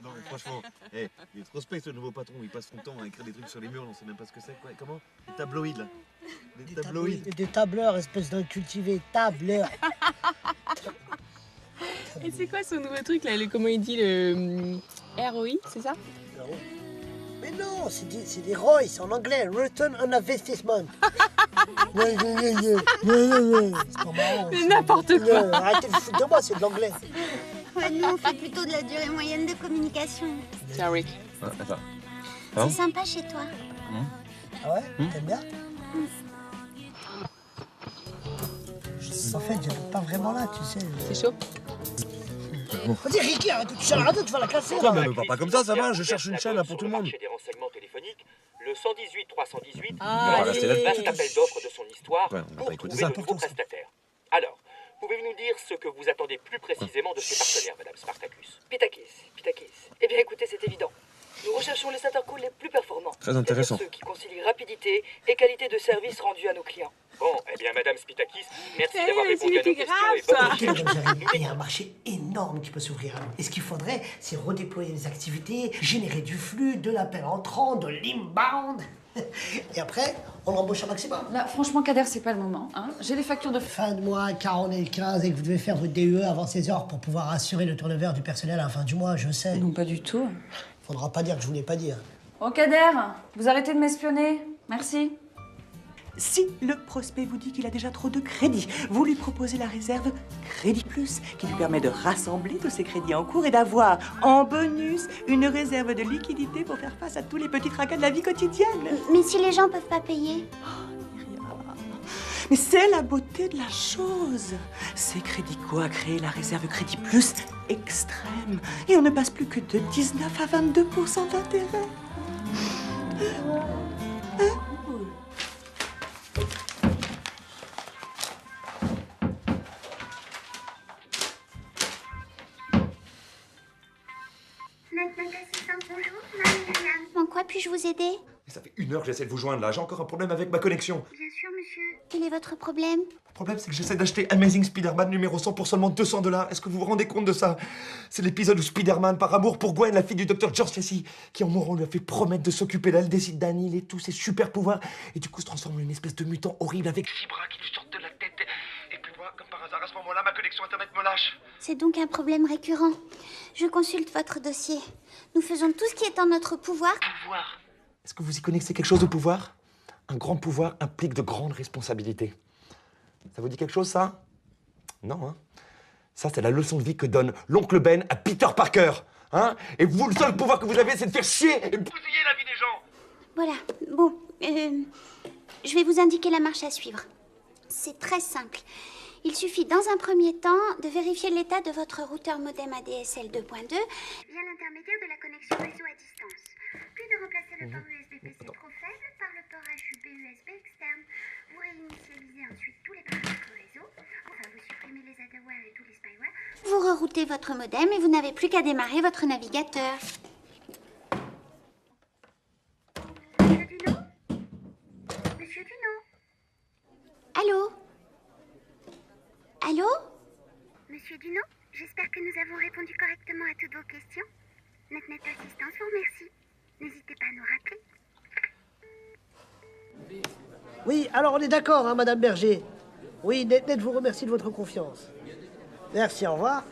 Non, mais franchement, il est trop spect, le nouveau patron. Il passe son temps à écrire des trucs sur les murs, on sait même pas ce que c'est. Quoi. Comment? Des tabloïds, là. Des tabloïds. Des tableurs, espèce d'incultivé. Tableur. Et c'est quoi son nouveau truc, là? Comment il dit le... ROI, c'est ça? Mais non, c'est des ROI, c'est en anglais. Return on Investment. C'est pas marrant. C'est n'importe quoi. Arrêtez de foutre de moi, c'est de l'anglais. Ouais, nous, on fait plutôt de la durée moyenne de communication. Tiens, Rick. Attends. C'est sympa chez toi. Ah ouais? T'aimes bien? En fait, j'habite pas vraiment là, tu sais. C'est chaud? Vas-y, Ricky, arrête de toucher à la radio, tu vas la casser. Non, mais me parle pas comme ça va, je cherche une chaîne là pour tout le monde. Des renseignements téléphoniques, le 118 318 Ah, va rester le vaste appel d'offres de son histoire Ouais, on va pour pas écouter trouver ça. de nouveaux prestataires. Alors, pouvez-vous nous dire ce que vous attendez plus précisément de ces partenaires, Madame Spartacus? Pitakis. Eh bien écoutez, c'est évident. Nous recherchons les intercalls les plus performants. Très intéressant. C'est-à-dire ceux qui concilient rapidité et qualité de service rendu à nos clients. Bon, eh bien, Madame Spitakis, merci d'avoir répondu à nos questions et bonne Ok, il y a un marché énorme qui peut s'ouvrir à nous. Et ce qu'il faudrait, c'est redéployer les activités, générer du flux, de l'appel entrant, de l'inbound. Et après, on embauche un maximum. Là, franchement, Kader, c'est pas le moment. Hein. J'ai les factures de... Fin de mois, 40 et le 15, et que vous devez faire votre DUE avant 16 heures pour pouvoir assurer le turnover du personnel à la fin du mois, je sais. Non, pas du tout. Faudra pas dire que je voulais pas dire. Oh, Kader, vous arrêtez de m'espionner. Merci. Si le prospect vous dit qu'il a déjà trop de crédits, vous lui proposez la réserve Crédit Plus, qui lui permet de rassembler tous ses crédits en cours et d'avoir, en bonus, une réserve de liquidité pour faire face à tous les petits tracas de la vie quotidienne. Mais si les gens peuvent pas payer? Mais c'est la beauté de la chose. C'est Crédico a créé la réserve Crédit Plus extrême. Et on ne passe plus que de 19 à 22% d'intérêt. Notre assistante, bonjour, Marie-Myriam. En quoi puis-je vous aider? Ça fait 1 heure que j'essaie de vous joindre là, j'ai encore un problème avec ma connexion. Bien sûr, monsieur. Quel est votre problème? Le problème, c'est que j'essaie d'acheter Amazing Spider-Man numéro 100 pour seulement $200. Est-ce que vous vous rendez compte de ça? C'est l'épisode où Spider-Man, par amour pour Gwen, la fille du docteur George Casey, qui en mourant lui a fait promettre de s'occuper d'elle, décide d'annihiler tous ses super pouvoirs et du coup se transforme en une espèce de mutant horrible avec 6 bras qui lui sortent de la tête. Et puis moi, comme par hasard, à ce moment-là, ma connexion internet me lâche. C'est donc un problème récurrent. Je consulte votre dossier. Nous faisons tout ce qui est en notre pouvoir. Est-ce que vous y connaissez quelque chose au pouvoir? Un grand pouvoir implique de grandes responsabilités. Ça vous dit quelque chose, ça? Non, hein? Ça, c'est la leçon de vie que donne l'oncle Ben à Peter Parker. Hein? Et vous, le seul pouvoir que vous avez, c'est de faire chier et bousiller la vie des gens. Voilà. Bon, je vais vous indiquer la marche à suivre. C'est très simple. Il suffit dans un premier temps de vérifier l'état de votre routeur modem ADSL 2.2 via l'intermédiaire de la connexion réseau à distance. Puis de remplacer le port USB-PC trop faible par le port HUB USB externe. Vous réinitialisez ensuite tous les paramètres réseau. Enfin, vous supprimez les adware et tous les spyware. Vous reroutez votre modem et vous n'avez plus qu'à démarrer votre navigateur. Monsieur Dunot? Monsieur Dunot? Allô? Allô? Monsieur Dunot, j'espère que nous avons répondu correctement à toutes vos questions. Notre assistance vous remercie. N'hésitez pas à nous rappeler. Oui, alors on est d'accord, hein, Madame Berger. Oui, Net vous remercie de votre confiance. Merci, au revoir.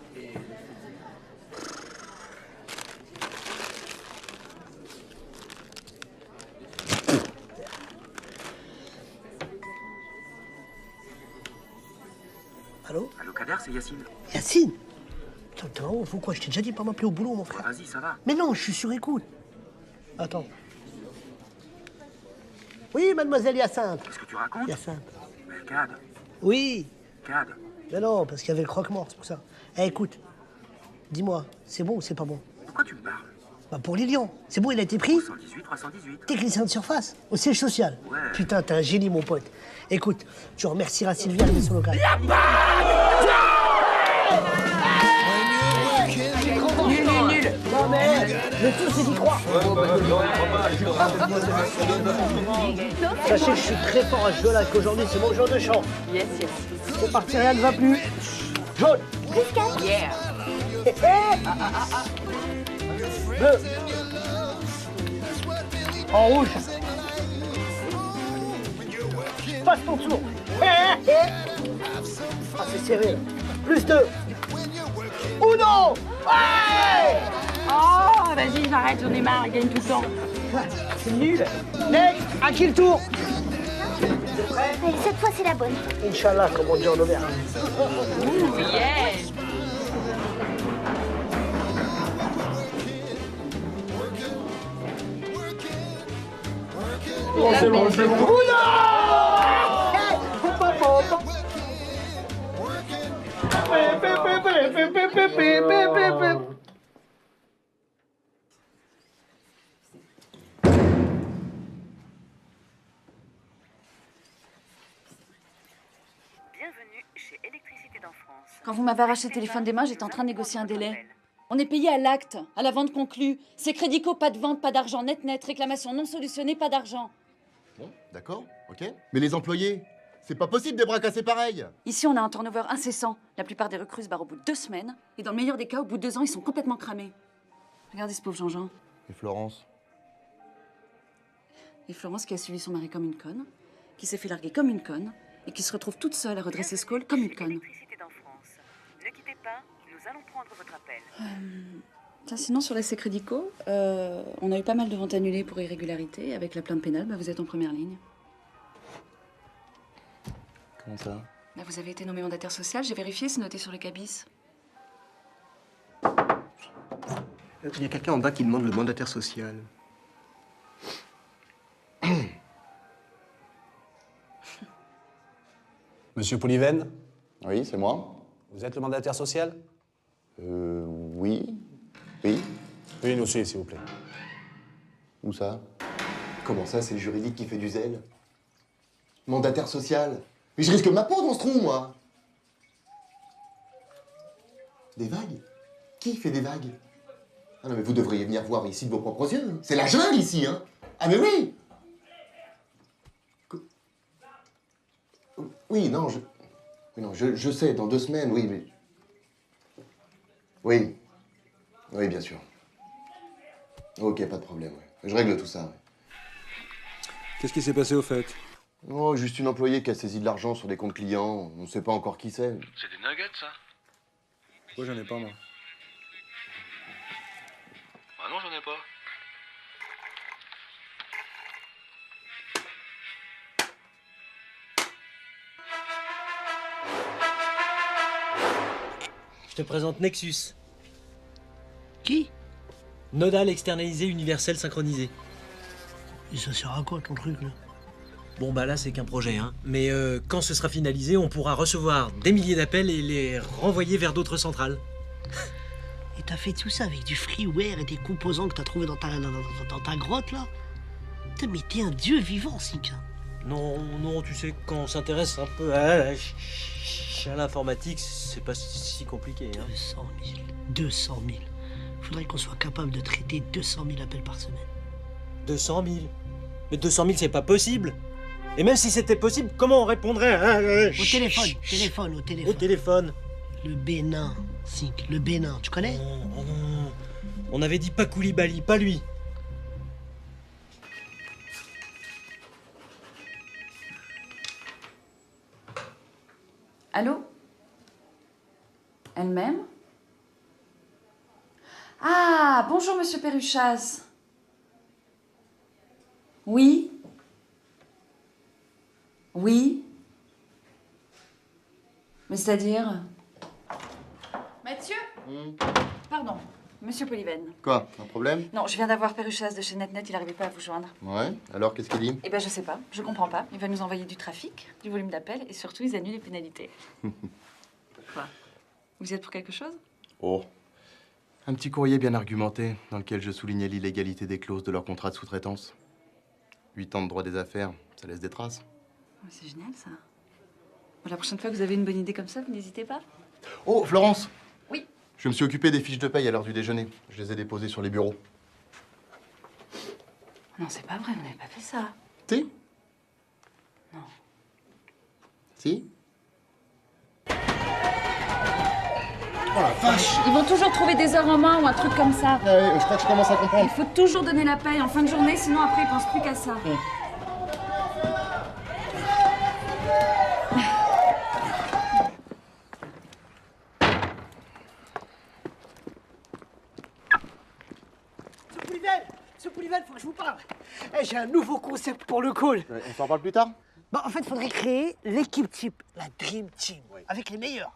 Allô? Allô, Kader, c'est Yacine. Yacine? Putain, faut quoi? Je t'ai déjà dit de pas m'appeler au boulot, mon frère. Vas-y, ça va. Mais non, je suis sur écoute. Attends. Oui, mademoiselle Hyacinthe. Qu'est-ce que tu racontes? Hyacinthe. Mais Cad. Oui. Cad. Mais non, parce qu'il y avait le croque-mort, c'est pour ça. Eh, écoute, dis-moi, c'est bon ou c'est pas bon? Pourquoi tu me parles? Bah pour Lilian. C'est bon, il a été pris? 318, 318. Technicien de surface, au siège social. Ouais. Putain, t'es un génie, mon pote. Écoute, tu remercieras Sylvia et son local. Nul. Non mais, le tout c'est d'y croire. Sachez que je suis très fort à ce jeu-là, qu'aujourd'hui c'est mon jour de chance. Yes. C'est parti, rien ne va plus. Jaune. Yeah. Bleu. En rouge. Passe ton tour. Ah, c'est serré là. Plus 2. Uno. Ouais. Oh, vas-y, j'arrête, j'en ai marre, il gagne tout le temps. C'est nul. Next, à qui le tour? Allez, cette fois, c'est la bonne. Inch'Allah, comme on dit en Auvergne. Yeah. Oh, c'est bon, c'est bon. Bienvenue chez Électricité d'en France. Quand vous m'avez arraché le téléphone des mains, j'étais en train de négocier un délai. On est payé à l'acte, à la vente conclue. C'est Crédico, pas de vente, pas d'argent, net. Réclamation non solutionnée, pas d'argent. Bon, d'accord, ok. Mais les employés, c'est pas possible des bras cassés pareils. Ici, on a un turnover incessant. La plupart des recrues se barrent au bout de 2 semaines. Et dans le meilleur des cas, au bout de 2 ans, ils sont complètement cramés. Regardez ce pauvre Jean-Jean. Et Florence? Et Florence qui a suivi son mari comme une conne, qui s'est fait larguer comme une conne, et qui se retrouve toute seule à redresser ce col comme une conne. Électricité d'en France. Ne quittez pas, nous allons prendre votre appel. Tiens, sinon, sur l'essai Crédico, on a eu pas mal de ventes annulées pour irrégularité. Avec la plainte pénale, vous êtes en première ligne. Comment ça? Vous avez été nommé mandataire social, j'ai vérifié, c'est noté sur le cabis. Il y a quelqu'un en bas qui demande le mandataire social. Monsieur Pouliven? Oui, c'est moi. Vous êtes le mandataire social? Oui. Oui. Veuillez nous suivre, s'il vous plaît. Où ça? Comment ça, c'est le juridique qui fait du zèle? Mandataire social? Mais je risque ma peau dans ce trou, moi. Des vagues? Qui fait des vagues? Ah non, mais vous devriez venir voir ici de vos propres yeux. C'est la jungle ici, hein? Ah mais oui! Oui, non, je sais, dans 2 semaines, oui, mais... Oui. Oui, bien sûr. Ok, pas de problème, ouais. Je règle tout ça, ouais. Qu'est-ce qui s'est passé au fait? Oh, juste une employée qui a saisi de l'argent sur des comptes clients. On ne sait pas encore qui c'est. C'est des nuggets, ça? Pourquoi j'en ai pas, moi? Ah non, j'en ai pas. Je te présente Nexus. Qui? Nodal externalisé universel synchronisé. Et ça sert à quoi ton truc là? Bon bah là c'est qu'un projet, hein. Mais quand ce sera finalisé, on pourra recevoir des milliers d'appels et les renvoyer vers d'autres centrales. Et t'as fait tout ça avec du freeware et des composants que t'as trouvé dans ta grotte là? Putain, mais t'es un dieu vivant, Sika. Non, tu sais, quand on s'intéresse un peu à l'informatique, c'est pas si compliqué. Hein. 200 000. Faudrait qu'on soit capable de traiter 200 000 appels par semaine. 200 000? Mais 200 000, c'est pas possible. Et même si c'était possible, comment on répondrait? Au téléphone. Au téléphone. Le Bénin, Sink, le Bénin, tu connais? Non. On avait dit pas Koulibaly, pas lui. Allô? Elle-même? Ah, bonjour, monsieur Perruchaz. Oui? Oui? Mais c'est-à-dire? Mathieu? Pardon, monsieur Polyven. Quoi? Un problème? Non, je viens d'avoir Perruchaz de chez NetNet, il n'arrivait pas à vous joindre. Ouais, alors qu'est-ce qu'il dit? Eh ben, je sais pas, je comprends pas. Il va nous envoyer du trafic, du volume d'appels et surtout, ils annulent les pénalités. Quoi? Vous y êtes pour quelque chose? Oh, Un petit courrier bien argumenté, dans lequel je soulignais l'illégalité des clauses de leur contrat de sous-traitance. 8 ans de droit des affaires, ça laisse des traces. C'est génial, ça. Bon, la prochaine fois que vous avez une bonne idée comme ça, vous n'hésitez pas. Oh, Florence! Oui. Je me suis occupé des fiches de paye à l'heure du déjeuner. Je les ai déposées sur les bureaux. Non, c'est pas vrai, vous n'avez pas fait ça. Si? Non. Si? Oh la vache! Ils vont toujours trouver des heures en main ou un truc comme ça. Ah ouais, je crois que je commence à comprendre. Il faut toujours donner la paye en fin de journée, sinon après ils pensent plus qu'à ça. Monsieur Poulivel, faut que je vous parle. Eh, j'ai un nouveau concept pour le call. On s'en parle plus tard? Bah, en fait, il faudrait créer l'équipe type, la Dream Team, avec les meilleurs.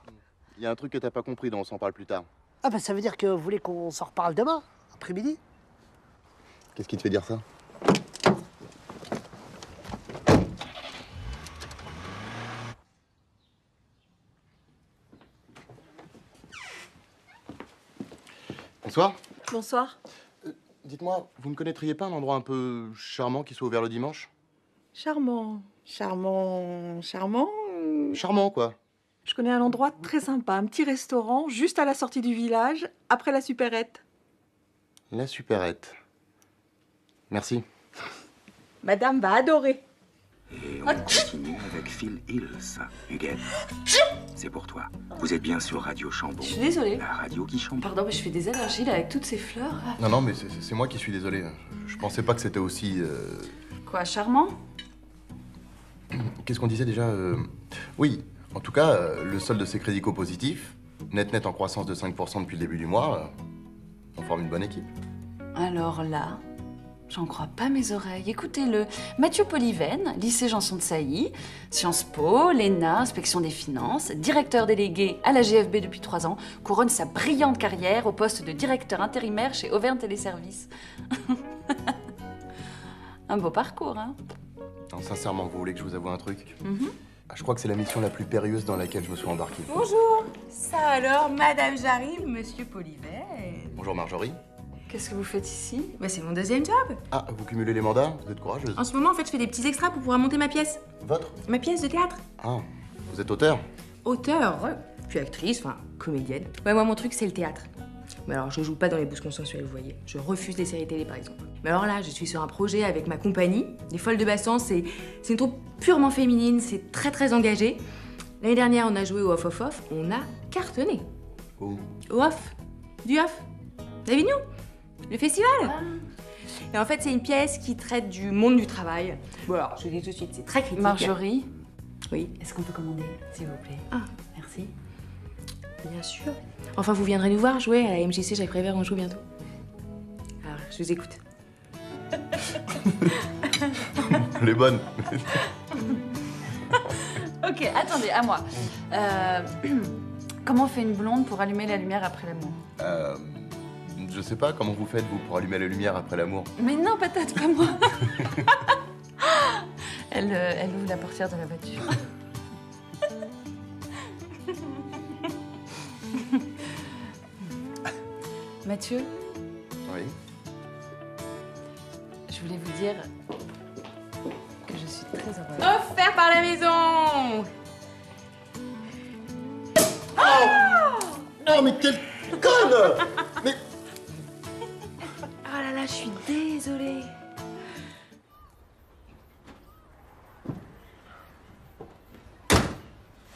Il y a un truc que t'as pas compris dont on s'en parle plus tard. Ah bah ça veut dire que vous voulez qu'on s'en reparle demain, après-midi? Qu'est-ce qui te fait dire ça? Bonsoir. Bonsoir. Dites-moi, vous ne connaîtriez pas un endroit un peu charmant qui soit ouvert le dimanche? Charmant. Charmant. Charmant. Charmant, quoi. Je connais un endroit très sympa, un petit restaurant juste à la sortie du village, après la supérette. La supérette. Merci. Madame va adorer. Et on continue avec Phil Hills. Huguette, c'est pour toi. Vous êtes bien sur Radio Chambon. Je suis désolée. La radio qui chambre. Pardon, mais je fais des allergies là avec toutes ces fleurs. Là. Non, mais c'est moi qui suis désolé. Je pensais pas que c'était aussi... Quoi, charmant? Qu'est-ce qu'on disait déjà Oui, en tout cas, le solde de ces crédits positifs, net en croissance de 5% depuis le début du mois, on forme une bonne équipe. Alors là, j'en crois pas mes oreilles. Écoutez-le. Mathieu Polyven, lycée Janson de Sailly, Sciences Po, l'ENA, inspection des finances, directeur délégué à la GFB depuis 3 ans, couronne sa brillante carrière au poste de directeur intérimaire chez Auvergne Téléservices. Un beau parcours, hein? Non, sincèrement, vous voulez que je vous avoue un truc? Je crois que c'est la mission la plus périlleuse dans laquelle je me suis embarqué. Bonjour. Ça alors, madame j'arrive, monsieur Polyven. Bonjour Marjorie. Qu'est-ce que vous faites ici? Bah, c'est mon deuxième job. Ah, vous cumulez les mandats? Vous êtes courageuse. En ce moment, en fait, je fais des petits extras pour pouvoir monter ma pièce. Votre? Ma pièce de théâtre. Ah, vous êtes auteur? Auteur, ouais. Puis actrice, enfin, comédienne. Ouais, moi, mon truc, c'est le théâtre. Mais alors, je joue pas dans les bouses consensuelles, vous voyez. Je refuse les séries télé, par exemple. Mais alors là, je suis sur un projet avec ma compagnie, Les Folles de Bassan. C'est une troupe purement féminine, c'est très, très engagé. L'année dernière, on a joué au Off. On a cartonné. Où? Au Off. Du Off. D'Avignon. Le festival. Et en fait, c'est une pièce qui traite du monde du travail. Bon, alors, je vous dis tout de suite, c'est très critique. Marjorie? Oui. Est-ce qu'on peut commander, s'il vous plaît? Ah, merci. Bien sûr. Enfin, vous viendrez nous voir jouer à la MJC Jacques Prévert, on joue bientôt. Alors, je vous écoute. Elle est bonne. Ok, attendez, à moi. Comment fait une blonde pour allumer la lumière après l'amour? Je sais pas, comment vous faites, vous, pour allumer la lumière après l'amour? Mais non, peut-être pas moi. Elle ouvre la portière de la voiture. Mathieu? Oui? Je voulais vous dire que je suis très heureuse. Offert par la maison. Oh, mais quelle conne! Mais... Oh là là, je suis désolée.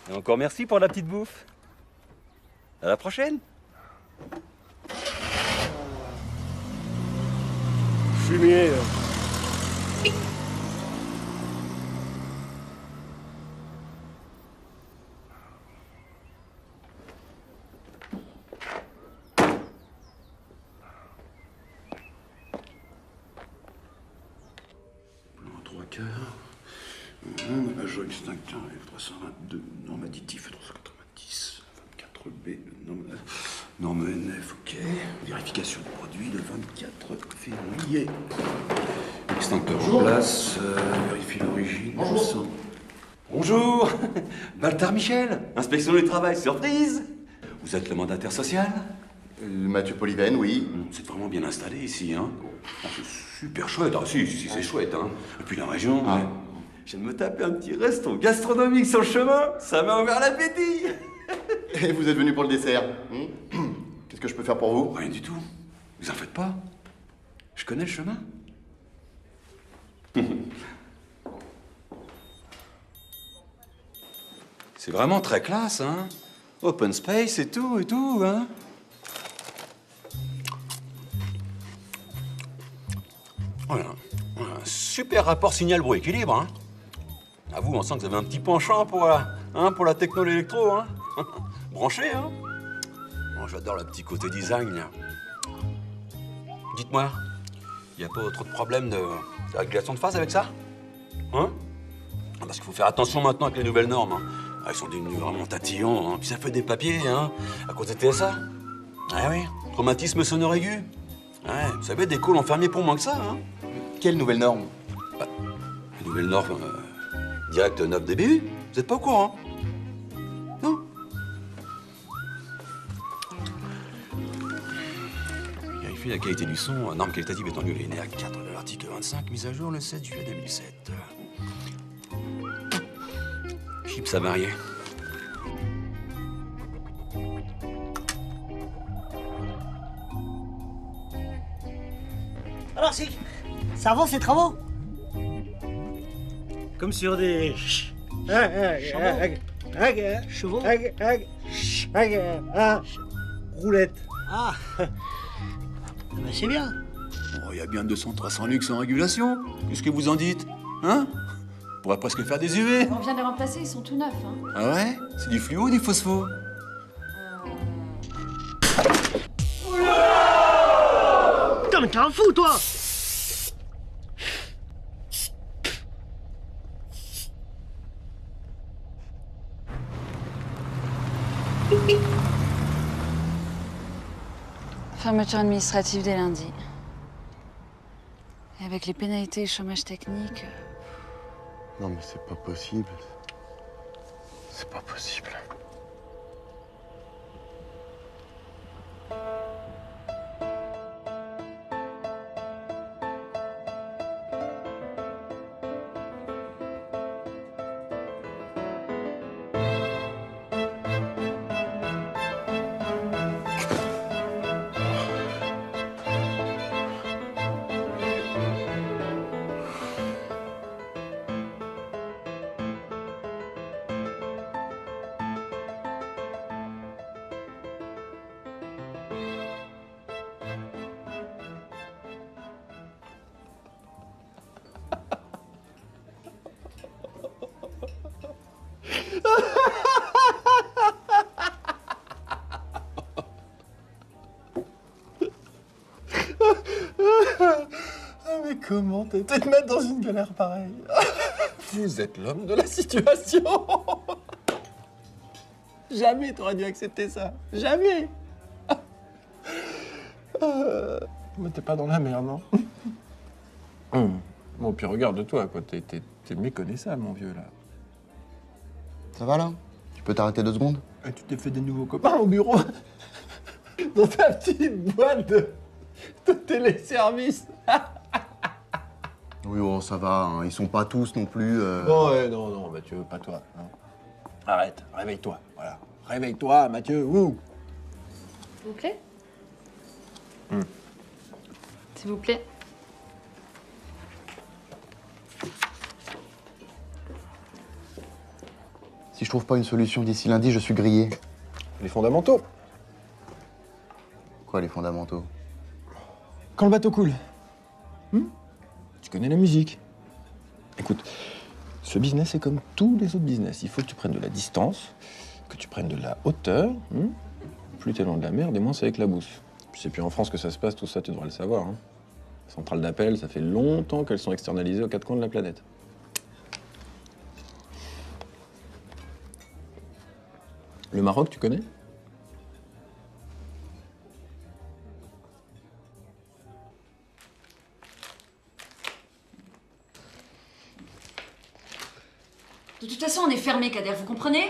Et encore merci pour la petite bouffe. À la prochaine. Fumier. Major extincteur F322, norme additif F390, 24B, norme NF, ok. Vérification de produit le 24 février. Extincteur en place, vérifie l'origine. Bonjour. Bonjour. Baltar Michel, inspection du travail, surprise. Vous êtes le mandataire social? Mathieu Polyven, oui. C'est vraiment bien installé ici, hein. Ah, c'est super chouette. Ah, si, c'est chouette, hein. Et puis la région, ouais. Je viens de me taper un petit resto gastronomique sur le chemin. Ça m'a ouvert l'appétit. Et vous êtes venu pour le dessert. Qu'est-ce que je peux faire pour vous? Rien du tout. Vous en faites pas. Je connais le chemin. C'est vraiment très classe, hein. Open space et tout, hein. Voilà. Un super rapport signal-bruit-équilibre, hein. À vous, on sent que vous avez un petit penchant pour la techno, l'électro, hein. Branché, hein. Bon, j'adore le petit côté design, là. Dites-moi, il n'y a pas trop de problème de régulation de phase avec ça? Hein? Parce qu'il faut faire attention maintenant avec les nouvelles normes, hein. Elles sont devenues vraiment tatillons, hein. Puis ça fait des papiers, hein, à cause des TSA. Ah oui, traumatisme sonore aigu. Ouais, vous savez, des calls enfermés pour moins que ça, hein. Quelle nouvelle norme? Les nouvelles normes direct 9 dBU. Vous n'êtes pas au courant? Non? Vérifier la qualité du son, norme qualitative étendue linéaire 4 de l'article 25, mise à jour le 7 juillet 2007. Chips à varier. Alors, ça avance ces travaux? Comme sur des... Chevaux? Roulette. Ah, ben c'est bien. Oh, il y a bien 200-300 luxe en régulation. Qu'est-ce que vous en dites? Hein? On pourrait presque faire des UV. On vient de les remplacer, ils sont tout neufs. Hein. Ah ouais? C'est du fluo ou du phospho? Putain, mais t'es un fou, toi! Fermeture administrative dès lundi. Et avec les pénalités et chômage technique... Non mais c'est pas possible. C'est pas possible. Mais comment t'es te mettre dans une galère pareille? Vous êtes l'homme de la situation. Jamais t'aurais dû accepter ça. Jamais. Mais t'es pas dans la merde, non? Bon, puis regarde-toi, quoi. T'es méconnaissable, mon vieux, là. Ça va, là? Tu peux t'arrêter 2 secondes? Et tu t'es fait des nouveaux copains au bureau? Dans ta petite boîte de téléservice. Oui, oh, ça va, hein. Ils sont pas tous non plus... Oh, ouais, non, Mathieu, pas toi. Hein. Arrête, réveille-toi, voilà. Réveille-toi, Mathieu, ouh. S'il vous plaît. S'il vous plaît. Si je trouve pas une solution d'ici lundi, je suis grillé. Les fondamentaux. Quoi, les fondamentaux? Quand le bateau coule. Tu connais la musique. Écoute, ce business est comme tous les autres business. Il faut que tu prennes de la distance, que tu prennes de la hauteur. Plus t'es loin de la mer, des moins ça éclabousse. Puis c'est plus en France que ça se passe, tout ça, tu devrais le savoir. Hein. Les centrales d'appel, ça fait longtemps qu'elles sont externalisées aux 4 coins de la planète. Le Maroc, tu connais? De toute façon, on est fermé, Kader, vous comprenez?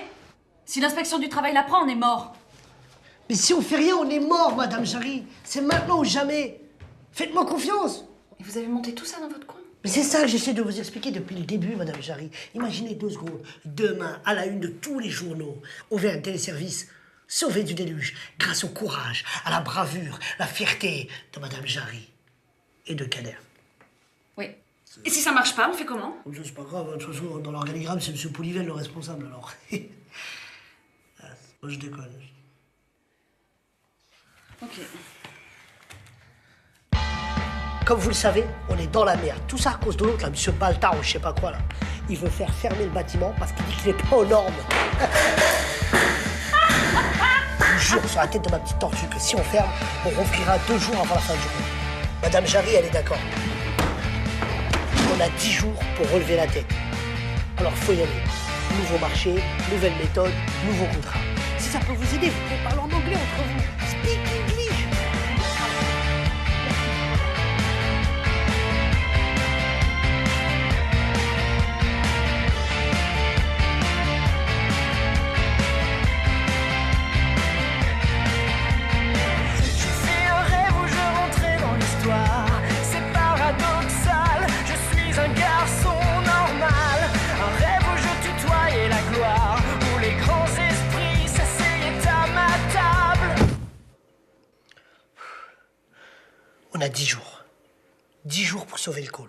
Si l'inspection du travail l'apprend, on est mort. Mais si on fait rien, on est mort, Madame Jarry. C'est maintenant ou jamais. Faites-moi confiance. Et vous avez monté tout ça dans votre coin? Mais c'est ça que j'essaie de vous expliquer depuis le début, Madame Jarry. Imaginez 2 secondes. Demain, à la une de tous les journaux, on fait un téléservice sauvé du déluge grâce au courage, à la bravure, la fierté de Madame Jarry et de Kader. Oui. Et si ça marche pas, on fait comment? C'est pas grave, de toute façon, dans l'organigramme, c'est M. Polivel le responsable, alors. Moi, je déconne. Ok. Comme vous le savez, on est dans la merde. Tout ça à cause de l'autre, là, M. Baltard ou je sais pas quoi, là. Il veut faire fermer le bâtiment parce qu'il dit qu'il est pas aux normes. Je vous jure sur la tête de ma petite tortue que si on ferme, on rouvrira 2 jours avant la fin du journée. Madame Jarry, elle est d'accord. On a 10 jours pour relever la tête. Alors faut y aller. Nouveau marché, nouvelle méthode, nouveau contrat. Si ça peut vous aider, vous pouvez parler en anglais entre vous. Speak English. On a 10 jours. 10 jours pour sauver le call.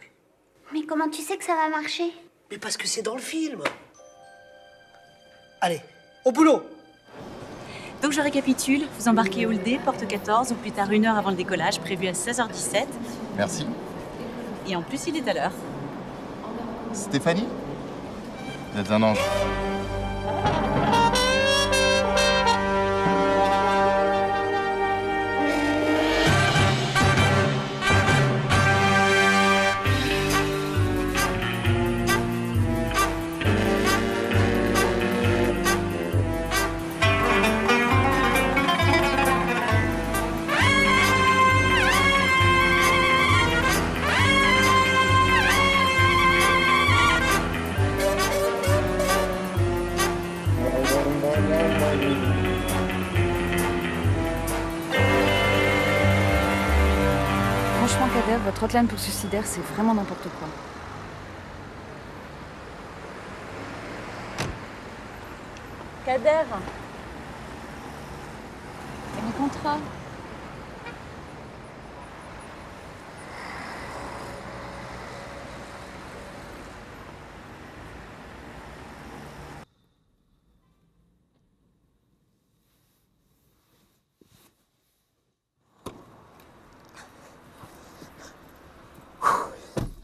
Mais comment tu sais que ça va marcher? Mais parce que c'est dans le film. Allez, au boulot. Donc je récapitule, vous embarquez Hall D, porte 14, ou plus tard 1 heure avant le décollage, prévu à 16h17. Merci. Et en plus, il est à l'heure. Stéphanie? Vous êtes un ange. Franchement, Kader, votre hotline pour suicidaire, c'est vraiment n'importe quoi. Kader. Et mes contrats.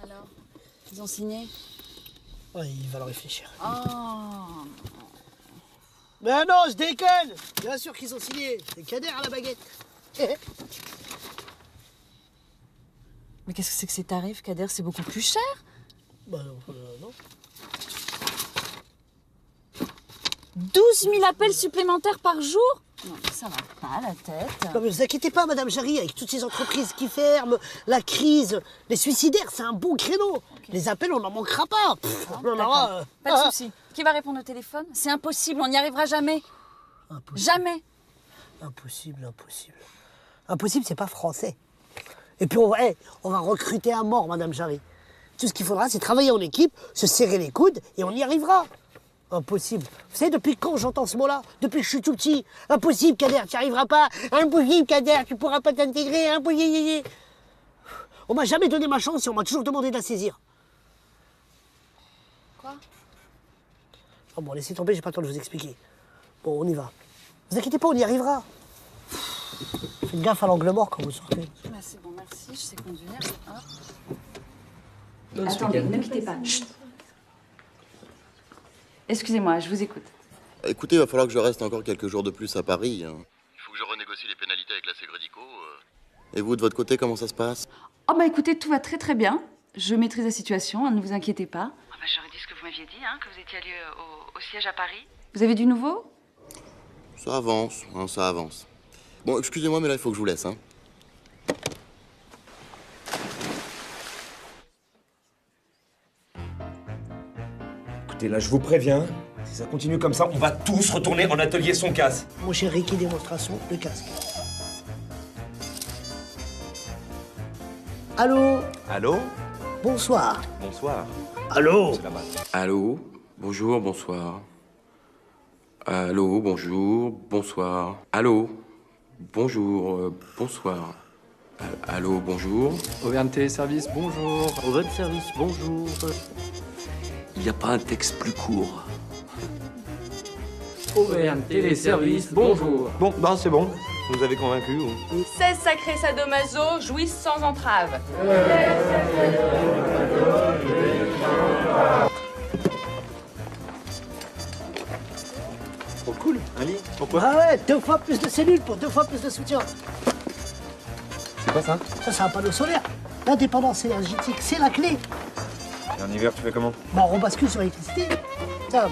Alors, ils ont signé? Ouais, il va le réfléchir. Oh. Mais non, je déconne. Bien sûr qu'ils ont signé. C'est Kader à la baguette. Mais qu'est-ce que c'est que ces tarifs, Kader? C'est beaucoup plus cher? Bah non. 12 000 appels supplémentaires par jour? Non, mais ça va pas la tête. Non mais vous inquiétez pas, Madame Jarry, avec toutes ces entreprises qui ferment, la crise, les suicidaires, c'est un bon créneau. Okay. Les appels, on n'en manquera pas. Pas de souci. Qui va répondre au téléphone? C'est impossible, on n'y arrivera jamais. Impossible. Jamais. Impossible. Impossible, c'est pas français. Et puis on va recruter à mort, Madame Jarry. Tout ce qu'il faudra, c'est travailler en équipe, se serrer les coudes, et on y arrivera. Impossible. Vous savez, depuis quand j'entends ce mot-là? Depuis que je suis tout petit. Impossible, Kader, tu n'y arriveras pas. Impossible, Kader, tu pourras pas t'intégrer. Impossible. On m'a jamais donné ma chance et on m'a toujours demandé de la saisir. Quoi? Oh bon, laissez tomber, j'ai pas le temps de vous expliquer. Bon, on y va. Vous inquiétez pas, on y arrivera. Faites gaffe à l'angle mort quand vous sortez. Bah, c'est bon, merci, je sais conduire. Bonne Attendez, week-end. ne quittez pas. Chut. Excusez-moi, je vous écoute. Écoutez, il va falloir que je reste encore quelques jours de plus à Paris. Il faut que je renégocie les pénalités avec la Ségrédico. Et vous, de votre côté, comment ça se passe? Oh bah écoutez, tout va très très bien. Je maîtrise la situation, ne vous inquiétez pas. Ah bah, j'aurais dit ce que vous m'aviez dit, hein, que vous étiez allé au siège à Paris. Vous avez du nouveau? Ça avance, ça avance. Bon, excusez-moi, mais là, il faut que je vous laisse. Écoutez, là, je vous préviens, Si ça continue comme ça, on va tous retourner en atelier son casse. Mon cher Ricky, démonstration, le casque. Allô? Allô? Bonsoir. Bonsoir. Allô? C'est là-bas. Allô, bonjour, bonsoir. Allô, bonjour, bonsoir. Allô, bonjour, bonsoir. Allô, bonjour. Auvergne Téléservice, bonjour. Auvergne Service, bonjour. Il n'y a pas un texte plus court. Auvergne Téléservice, bonjour. Bon, ben c'est bon. Vous nous avez convaincus. 16 sacrés sadomaso jouissent sans entrave. Oh cool, un lit. Pourquoi? Ah ouais, 2 fois plus de cellules pour 2 fois plus de soutien. C'est quoi ça? Ça, c'est un panneau solaire. L'indépendance énergétique, c'est la clé. Et en hiver, tu fais comment? Bah, on rebascule sur l'électricité.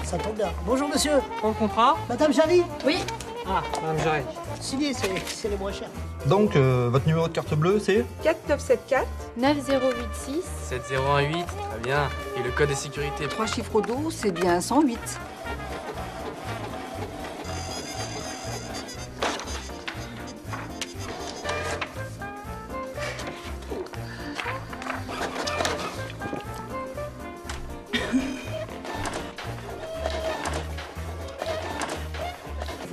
Ça tombe bien. Bonjour, monsieur. Pour le contrat? Madame Jarry? Oui. Ah, Madame Jarry. Signé, c'est les moins chers. Donc, votre numéro de carte bleue, c'est 4974 9086 7018, très bien. Et le code de sécurité? 3 chiffres d'eau, c'est bien 108.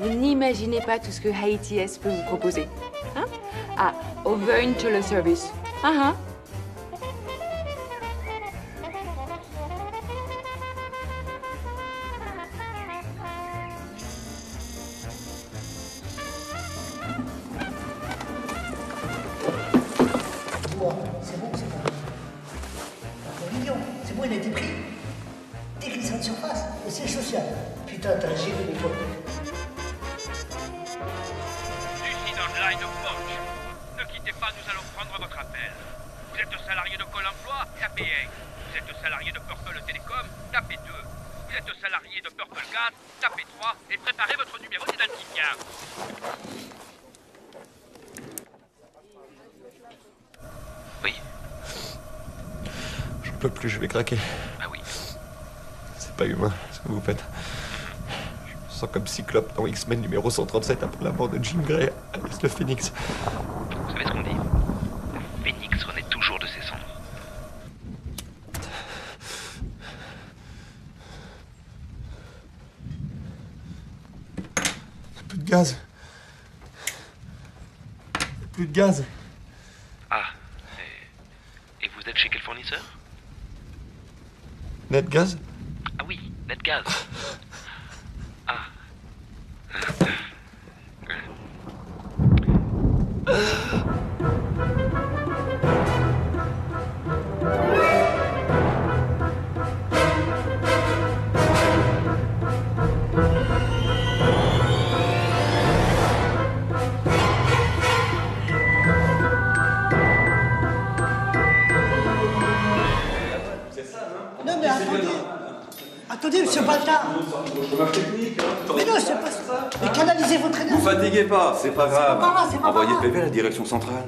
Vous n'imaginez pas tout ce que Haïti S peut vous proposer. Hein? Ah, Auvergne Téléservice. Ah, C'est bon, c'est bon. C'est mignon. C'est bon, il a été pris. Déglissant de surface. Et c'est social. Putain, t'as un gilet de l'époque. Lucide Online Porsche. Ne quittez pas, nous allons prendre votre appel. Vous êtes salarié de Pôle emploi, tapez 1. Vous êtes salarié de Purple Télécom, tapez 2. Vous êtes salarié de Purple Gas, tapez 3 et préparez votre numéro d'identifiant. Oui. Je peux plus, je vais craquer. Ah oui. C'est pas humain, ce que vous faites. Je me sens comme Cyclope dans X-Men numéro 137 après la mort de Jean Grey, alias le Phénix. Vous savez ce qu'on dit? Le Phénix renaît toujours de ses cendres. Plus de gaz. Plus de gaz. Ah. Et vous êtes chez quel fournisseur? Netgaz? Ah oui, Netgaz. Ah. Non, mais attendez. Attendez, monsieur Baltard. Mais non, c'est pas ça. Mais canalisez votre énergie. Vous fatiguez pas, c'est pas grave. pas grave, c'est pas Envoyez grave. le PV à la direction centrale.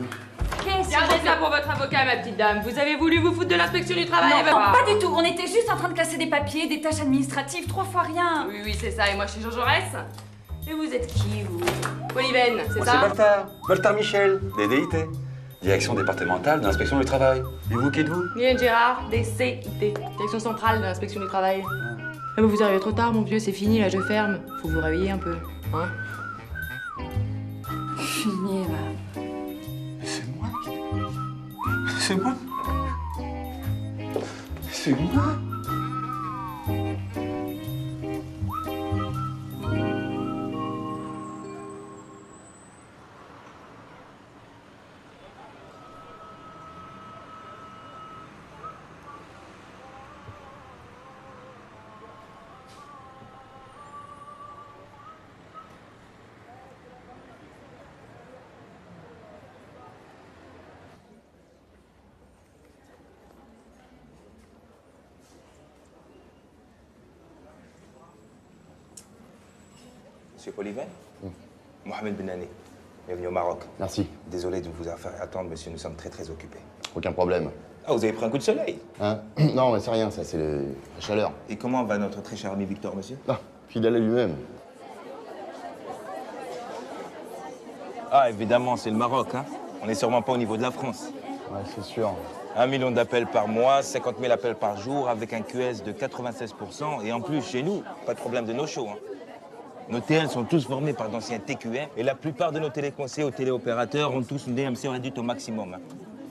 Gardez ça pour votre avocat, ma petite dame. Vous avez voulu vous foutre de l'inspection du travail? Non, pas du tout. On était juste en train de classer des papiers, des tâches administratives, 3 fois rien. Oui, oui, c'est ça. Et moi, je suis Jean Jaurès. Et vous êtes qui, vous? Polyven, c'est Moi, ça? c'est Baltard. Baltard Michel, DDIT. Direction départementale de l'inspection du travail. Et vous, qui êtes-vous? Mylène Gérard, DCIT, Direction centrale de l'inspection du travail. Ah bah vous arrivez trop tard, mon vieux, c'est fini, là, je ferme. Faut vous réveiller un peu, hein? Fini, va. C'est moi. C'est moi. C'est moi. Monsieur Polyven? Mohamed Benani, bienvenue au Maroc. Merci. Désolé de vous avoir fait attendre, monsieur, nous sommes très très occupés. Aucun problème. Ah, vous avez pris un coup de soleil? Hein? Non, mais c'est rien, ça, c'est la chaleur. Et comment va notre très cher ami Victor, monsieur? Ah, Fidèle à lui-même. Ah, évidemment, c'est le Maroc, hein. On n'est sûrement pas au niveau de la France. Ouais, c'est sûr. 1 million d'appels par mois, 50 000 appels par jour, avec un QS de 96%. Et en plus, chez nous, pas de problème de no-show, hein. Nos TL sont tous formés par d'anciens TQM et la plupart de nos téléconseillers ou téléopérateurs ont tous une DMC réduite au maximum, hein.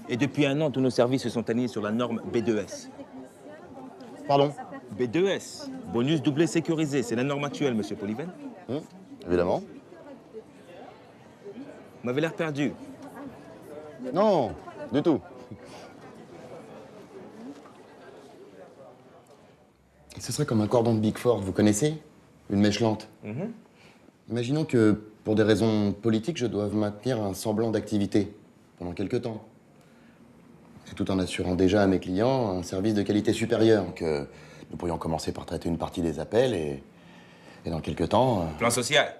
Et depuis 1 an, tous nos services se sont alignés sur la norme B2S. Pardon? B2S, bonus doublé sécurisé, c'est la norme actuelle, monsieur Polyven. Évidemment. Vous m'avez l'air perdu. Non, du tout. Ce serait comme un cordon de Big Four, vous connaissez? Une mèche lente. Imaginons que, pour des raisons politiques, je doive maintenir un semblant d'activité pendant quelques temps. Et tout en assurant déjà à mes clients un service de qualité supérieure. Donc, nous pourrions commencer par traiter une partie des appels et dans quelques temps... Plan social.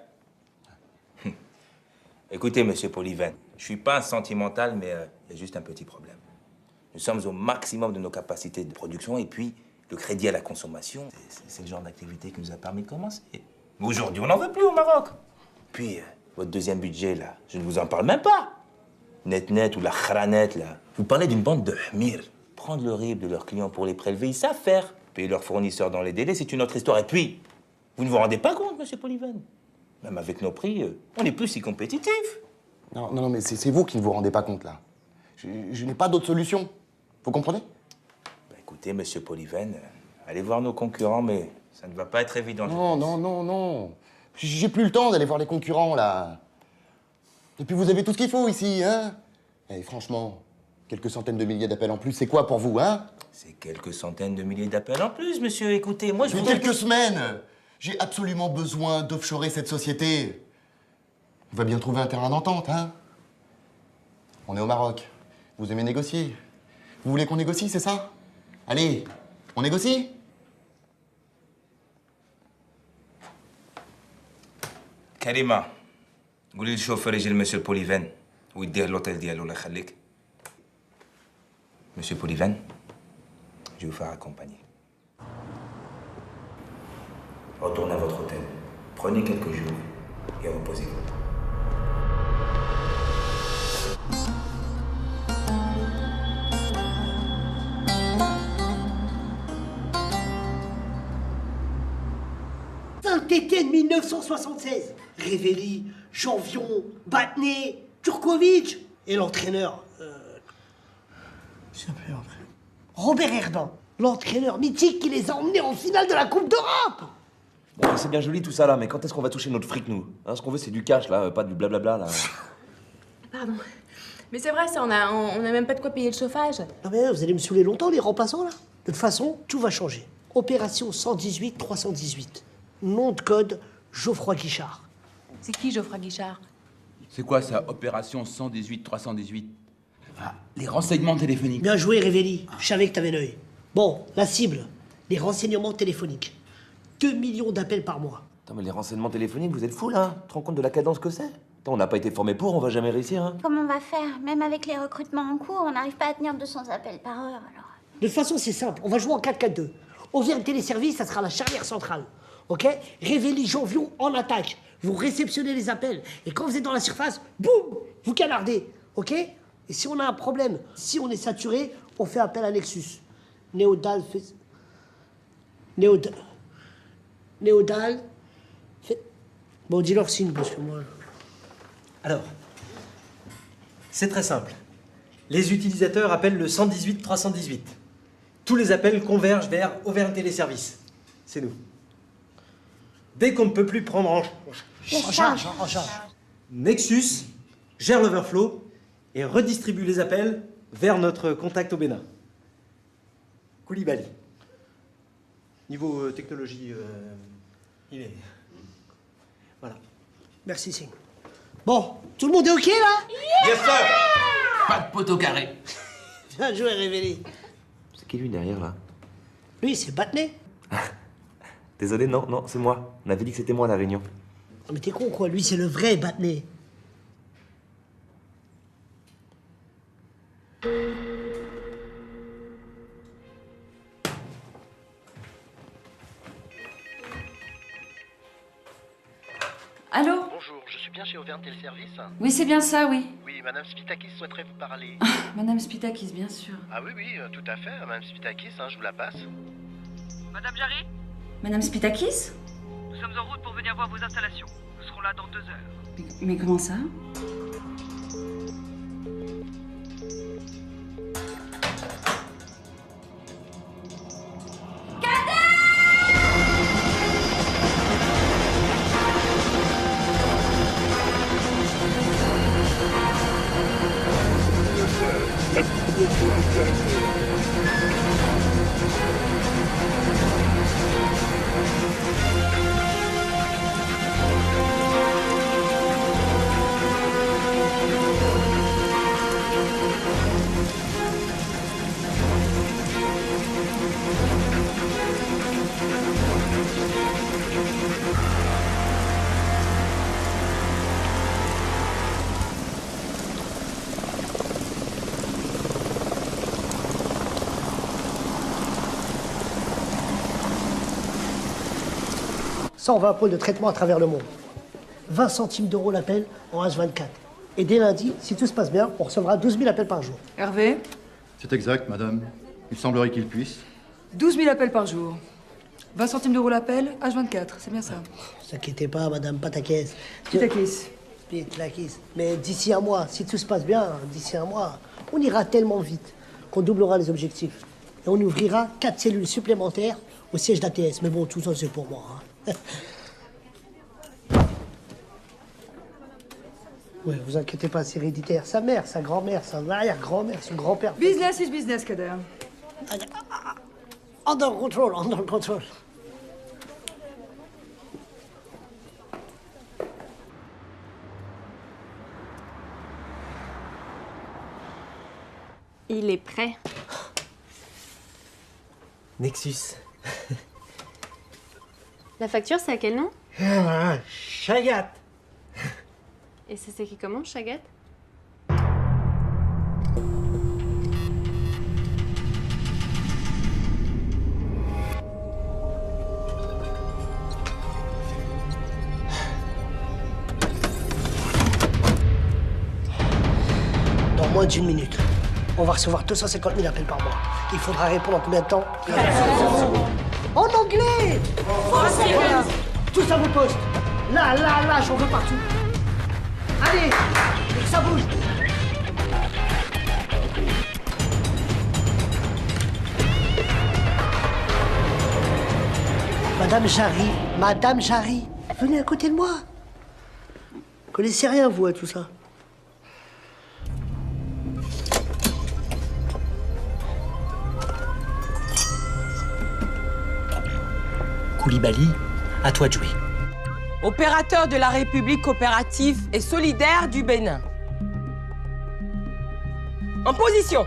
Écoutez, monsieur Polyven, je suis pas un sentimental, mais il y a juste un petit problème. Nous sommes au maximum de nos capacités de production et puis le crédit à la consommation, c'est le genre d'activité qui nous a permis de commencer. Mais aujourd'hui, on n'en veut plus au Maroc. Puis, votre deuxième budget, là, je ne vous en parle même pas. Net ou la khranet, là. Vous parlez d'une bande de hmir. Prendre le RIB de leurs clients pour les prélever, ils savent faire. Payer leurs fournisseurs dans les délais, c'est une autre histoire. Et puis, vous ne vous rendez pas compte, monsieur Polyven? Même avec nos prix, on n'est plus si compétitifs. Non, mais c'est vous qui ne vous rendez pas compte, là. Je n'ai pas d'autre solution. Vous comprenez? Bah, écoutez, monsieur Polyven, allez voir nos concurrents, mais ça ne va pas être évident. Non. J'ai plus le temps d'aller voir les concurrents, là. Et puis vous avez tout ce qu'il faut ici, hein? Et franchement, quelques centaines de milliers d'appels en plus, c'est quoi pour vous, hein? C'est quelques centaines de milliers d'appels en plus, monsieur. Écoutez, moi, je vous... vous... quelques semaines! J'ai absolument besoin d'offshorer cette société. On va bien trouver un terrain d'entente, hein? On est au Maroc. Vous aimez négocier. Vous voulez qu'on négocie, c'est ça? Allez, on négocie? Karima, قولي للشوفير يجي لمسيو بوليفان ويديه l'hôtel ديالو الله يخليك. Monsieur Polyven, je vais vous faire accompagner. Retournez à votre hôtel. Prenez quelques jours et reposez-vous. Saint-Étienne 1976. Révéli, Janvion, Batné, Turkovic. Et l'entraîneur... Je sais plus l'entraîneur. Robert Herdan, l'entraîneur mythique qui les a emmenés en finale de la Coupe d'Europe. Bon, c'est bien joli tout ça là, mais quand est-ce qu'on va toucher notre fric, nous? Hein, ce qu'on veut, c'est du cash là, pas du blablabla là. Pardon. Mais c'est vrai, ça, on a même pas de quoi payer le chauffage. Non mais vous allez me saouler longtemps, les remplaçants, là. De toute façon, tout va changer. Opération 118-318. Nom de code, Geoffroy Guichard. C'est qui, Geoffroy Guichard? C'est quoi ça, opération 118-318? Ah, les renseignements téléphoniques. Bien joué, Révéli. Je savais que t'avais l'œil. Bon, la cible, les renseignements téléphoniques. 2 millions d'appels par mois. Attends, mais les renseignements téléphoniques, vous êtes fous là? Tu te rends compte de la cadence que c'est? Attends, on n'a pas été formé pour, on va jamais réussir, hein? Comment on va faire? Même avec les recrutements en cours, on n'arrive pas à tenir 200 appels par heure, alors. De toute façon, c'est simple. On va jouer en 4-4-2. On vient de téléservice, ça sera la charnière centrale. Ok? Révéli Janvion en attaque. Vous réceptionnez les appels. Et quand vous êtes dans la surface, boum! Vous canardez. Ok? Et si on a un problème, si on est saturé, on fait appel à Nexus. Néodal fait... Néodal fait... Bon, dis-leur signe, parce que moi... Alors, c'est très simple. Les utilisateurs appellent le 118-318. Tous les appels convergent vers Auvergne Téléservice. C'est nous. Dès qu'on ne peut plus prendre en charge, Nexus gère l'overflow et redistribue les appels vers notre contact au Bénin. Koulibaly. Niveau technologie, il est... Voilà. Merci, Singh. Bon, tout le monde est OK, là? Yes, sir! Pas de poteau carré. Bien joué, Révéli. C'est qui lui derrière là? Lui, c'est Batné. Désolé, non, c'est moi. On avait dit que c'était moi la réunion. Non, mais t'es con, quoi. Lui, c'est le vrai Batné. bien chez Auvergne Téléservice? Oui, c'est bien ça, oui. Oui, Madame Spitakis souhaiterait vous parler. Madame Spitakis, bien sûr. Ah oui, oui, tout à fait, Madame Spitakis, je vous la passe. Madame Jarry, Madame Spitakis? nous sommes en route pour venir voir vos installations. Nous serons là dans 2 heures. Mais comment ça? Ça, on va un pôle de traitement à travers le monde. 20 centimes d'euros l'appel en H24. Et dès lundi, si tout se passe bien, on recevra 12 000 appels par jour. Hervé, C'est exact, madame. Il semblerait qu'il puisse. 12 000 appels par jour. 20 centimes d'euros l'appel, H24, c'est bien ça. Ne vous inquiétez pas, madame Patakis. Pitakis. Pitakis. Mais d'ici un mois, si tout se passe bien, d'ici un mois, on ira tellement vite qu'on doublera les objectifs. Et on ouvrira 4 cellules supplémentaires au siège d'ATS. Mais bon, tout ça, c'est pour moi. Oui, vous inquiétez pas, c'est héréditaire. Sa mère, sa grand-mère, son arrière-grand-mère, son grand-père. Business is business, Kader. Under control, under control. Il est prêt. Nexus. La facture, c'est à quel nom? Chagat. Et c'est qui comment, Chagat? Dans moins d'1 minute, on va recevoir 250 000 appels par mois. Il faudra répondre en combien de temps? En anglais! Voilà. Tous à vos postes. Là, j'en veux partout. Allez, que ça bouge. Madame Jarry, venez à côté de moi. Vous connaissez rien, vous, à tout ça. Koulibaly, à toi de jouer. Opérateur de la République coopérative et solidaire du Bénin. En position.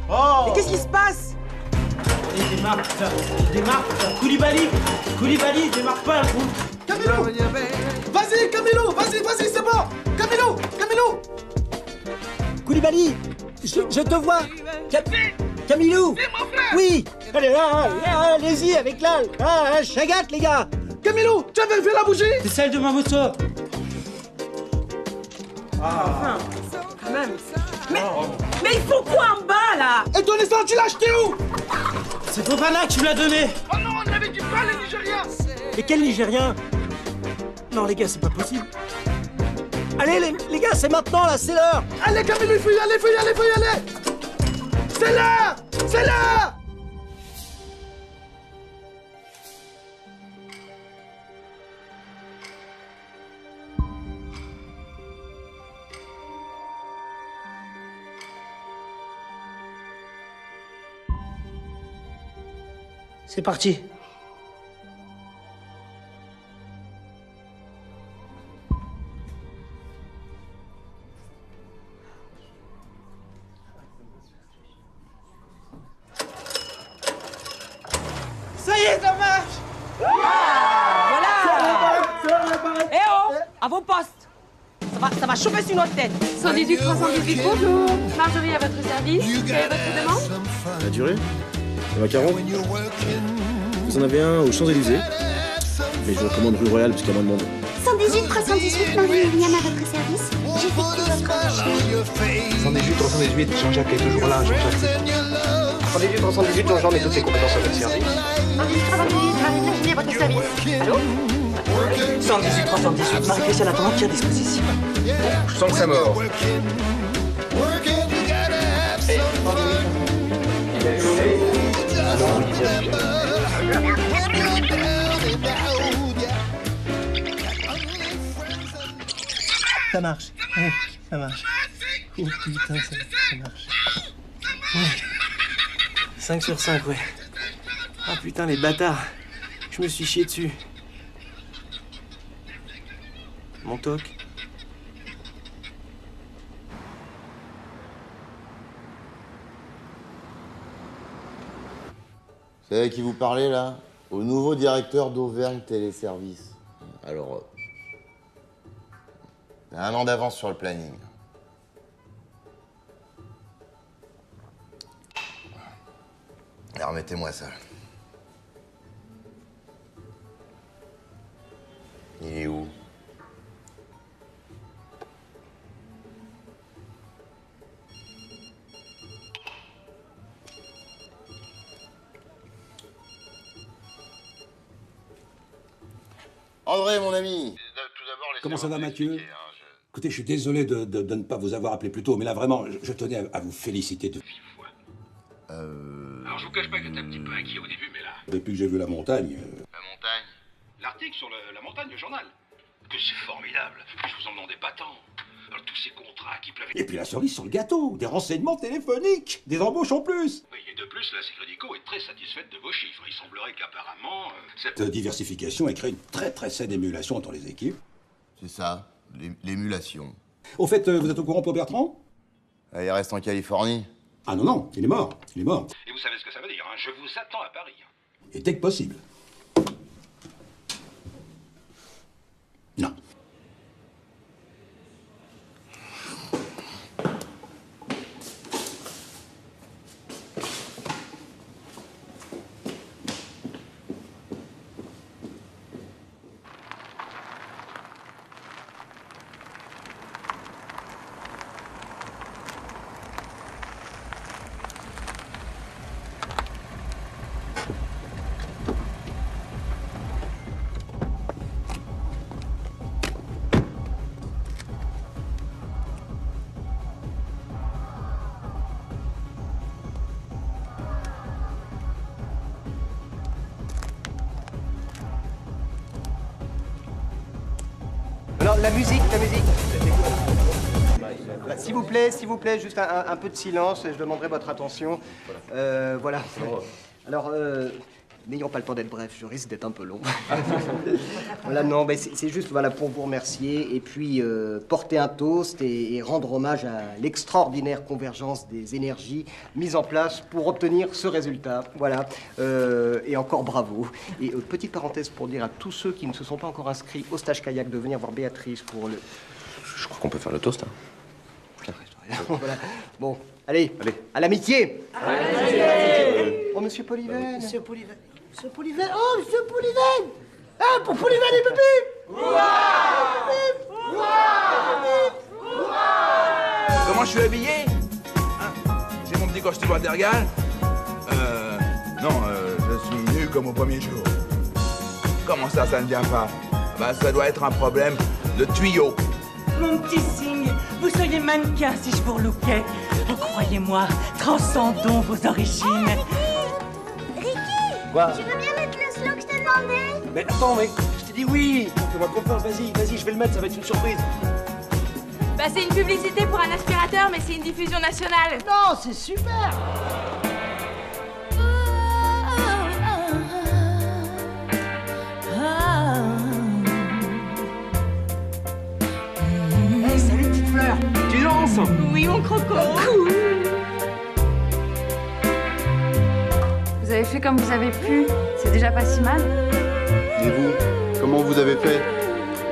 Oh! Mais qu'est-ce qui se passe? Démarre, putain. Koulibaly, démarre pas, un coup. Camilo! Vas-y, Camilo! Vas-y, c'est bon! Camilo! Koulibaly, je te vois. Camilo! Oui! Allez, allez-y avec la Chagat, les gars! Camilo, tu avais fait la bougie? C'est celle de ma moto. Enfin, quand même. Mais il faut quoi en bas, là? Et ton essence, tu l'as acheté où? C'est Fofana qui me l'a donné. Oh non, on avait dit pas les Nigériens! Mais quel Nigérien? Non, les gars, c'est pas possible. Allez, les gars, c'est maintenant, là, c'est l'heure! Allez, Camilo, il faut y aller! C'est l'heure! C'est parti. Ça y est, ça marche! Voilà! Eh oh! À vos postes! Ça va chauffer sur notre tête! 118 318, bonjour. Marjorie à votre service. Quelle est votre demande? La durée? Les macarons? Vous vous en avez un aux Champs-Élysées. Mais je vous recommande rue Royale parce qu'il y a moins de monde. 118 318, Marie-Myriam à votre service. J'effectue votre recherche. 118 318, Jean-Jacques est toujours là, Jean-Jacques. 118 318, Jean-Jean met toutes ses compétences à votre service. 118 318, Marie-Virginie à votre service. Allô 118 318, Marie-Christiane attend entière disposition. Je sens que ça mord. Ça marche. Ouais, ça marche. Oh putain, ça marche. Ouais. 5 sur 5, ouais. Ah putain, les bâtards. Je me suis chié dessus. Mon toc. C'est avec qui vous parlez, là? Au nouveau directeur d'Auvergne Téléservice. Alors, t'as 1 an d'avance sur le planning. Alors, remettez-moi ça. Il est où? André, mon ami. Comment ça va, Mathieu? Écoutez, je suis désolé de ne pas vous avoir appelé plus tôt, mais là, vraiment, je tenais à vous féliciter de vive voix. Alors, je vous cache pas que j'étais un petit peu inquiet au début, mais là... Depuis que j'ai vu la montagne... La montagne? L'article sur la montagne, le journal. Que c'est formidable. Je vous en demandais pas tant. Alors, tous ces contrats qui pleuvent... Et puis la cerise sur le gâteau, des renseignements téléphoniques, des embauches en plus. Oui, et de plus, la Sécrédico est très satisfaite de vos chiffres. Il semblerait qu'apparemment... Cette diversification a créé une très saine émulation entre les équipes. C'est ça, l'émulation. Au fait, vous êtes au courant pour Bertrand? Il reste en Californie. Ah non, il est mort, il est mort. Et vous savez ce que ça veut dire, hein? Je vous attends à Paris. Et dès que possible. Non. Alors, la musique. S'il vous plaît, juste un peu de silence, je demanderai votre attention. Voilà. Alors, n'ayons pas le temps d'être bref, je risque d'être un peu long. Voilà, non, mais c'est juste voilà, pour vous remercier et puis porter un toast et rendre hommage à l'extraordinaire convergence des énergies mises en place pour obtenir ce résultat. Voilà. Et encore bravo. Et petite parenthèse pour dire à tous ceux qui ne se sont pas encore inscrits au stage kayak de venir voir Béatrice pour le... Je crois qu'on peut faire le toast, hein. Voilà. Bon, allez, à l'amitié. Oh, monsieur Polyven. Monsieur Polyven. Monsieur Polyven. Oh, monsieur Polyven. Ah, pour Polyven et Pépé. Comment je suis habillé hein? J'ai mon petit costume Watergal. Non, je suis nu comme au premier jour. Comment ça ne vient pas? Bah, ça doit être un problème de tuyau. Mon petit Sing, vous seriez mannequin si je vous relookais. Oh, croyez-moi, transcendons vos origines. Ricky, Quoi? tu veux bien mettre le slow que je t'ai demandé? Mais attends, mais je t'ai dit oui. Fais-moi confiance, vas-y, je vais le mettre, ça va être une surprise. Bah, c'est une publicité pour un aspirateur, mais c'est une diffusion nationale. Non, c'est super. Hey, salut petite fleur. Tu danses? Oui, mon croco. Cool. Vous avez fait comme vous avez pu. C'est déjà pas si mal. Et vous, comment vous avez fait?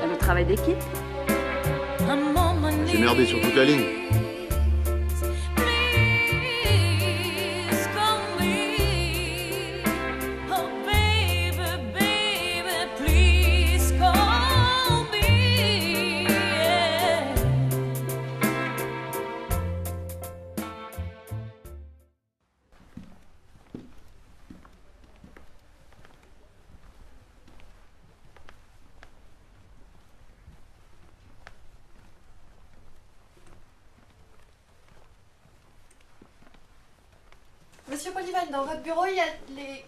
Le travail d'équipe. J'ai merdé sur toute la ligne. Poliven, dans votre bureau, il y a les...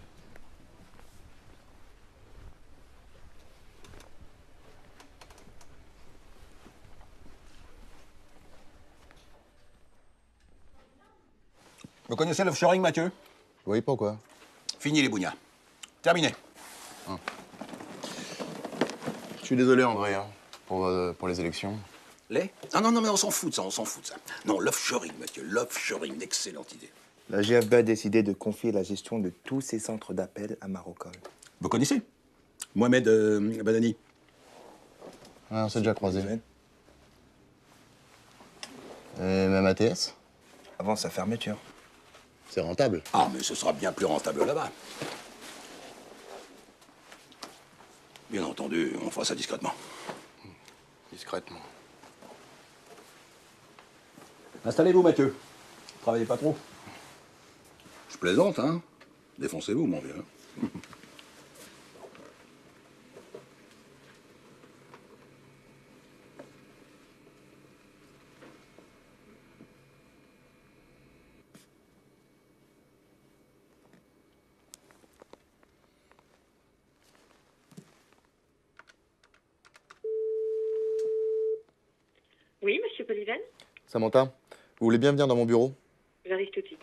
Vous connaissez l'offshoring, Mathieu? Oui, pourquoi? Fini les bougnats. Terminé. Je suis désolé, André, hein, pour les élections. Les? Non, mais on s'en fout de ça, on s'en fout de ça. Non, l'offshoring, Mathieu, l'offshoring, excellente idée. La GFB a décidé de confier la gestion de tous ses centres d'appel à Marocol. Vous connaissez Mohamed Badani? Ouais, on s'est déjà croisés. Et même ATS? Avant sa fermeture. C'est rentable. Ah, mais ce sera bien plus rentable là-bas. Bien entendu, on fera ça discrètement. Discrètement. Installez-vous, Mathieu. Travaillez pas trop. Je plaisante, hein. Défoncez-vous, mon vieux. Oui, monsieur Poliven? Samantha, vous voulez bien venir dans mon bureau? J'arrive tout de suite.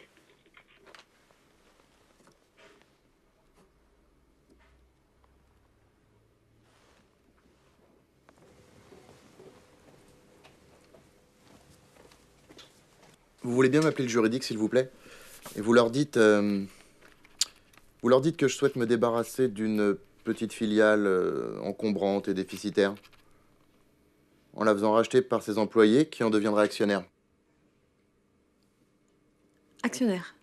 Vous voulez bien m'appeler le juridique, s'il vous plaît? Et vous leur dites que je souhaite me débarrasser d'une petite filiale encombrante et déficitaire, en la faisant racheter par ses employés qui en deviendraient actionnaires. Actionnaire.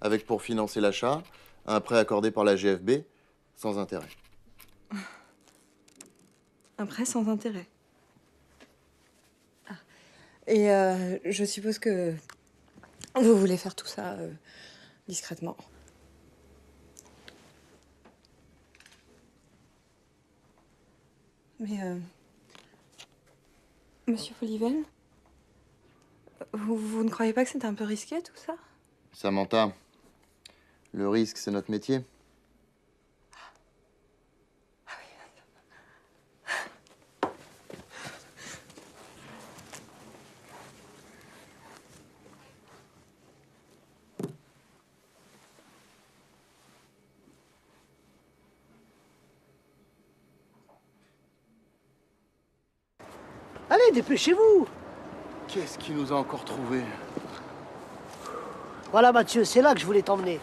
Avec pour financer l'achat, un prêt accordé par la GFB sans intérêt. Un prêt sans intérêt. Ah. Et je suppose que vous voulez faire tout ça discrètement. Mais, monsieur Poliven, vous ne croyez pas que c'était un peu risqué, tout ça? Samantha, le risque, c'est notre métier. Allez, dépêchez-vous! Qu'est-ce qui nous a encore trouvés? Voilà, Mathieu, c'est là que je voulais t'emmener.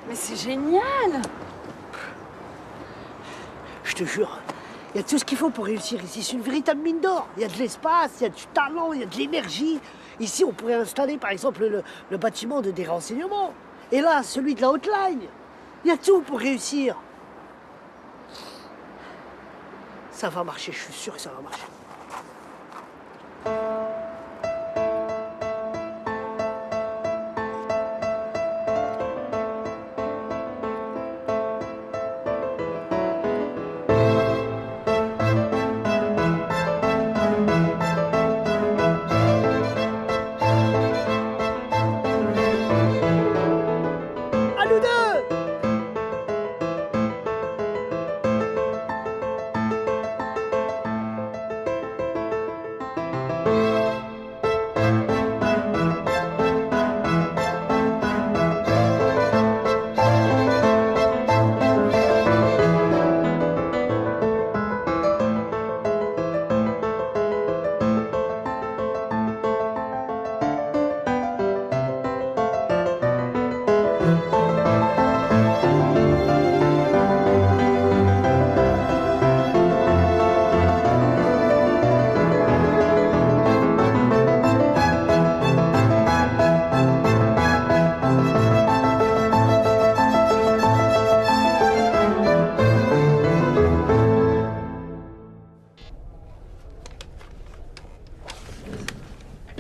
Mais c'est génial! Je te jure, il y a tout ce qu'il faut pour réussir ici. C'est une véritable mine d'or. Il y a de l'espace, il y a du talent, il y a de l'énergie. Ici, on pourrait installer, par exemple, le bâtiment des renseignements. Et là, celui de la hotline. Il y a tout pour réussir. Ça va marcher, je suis sûr que ça va marcher. À nous deux!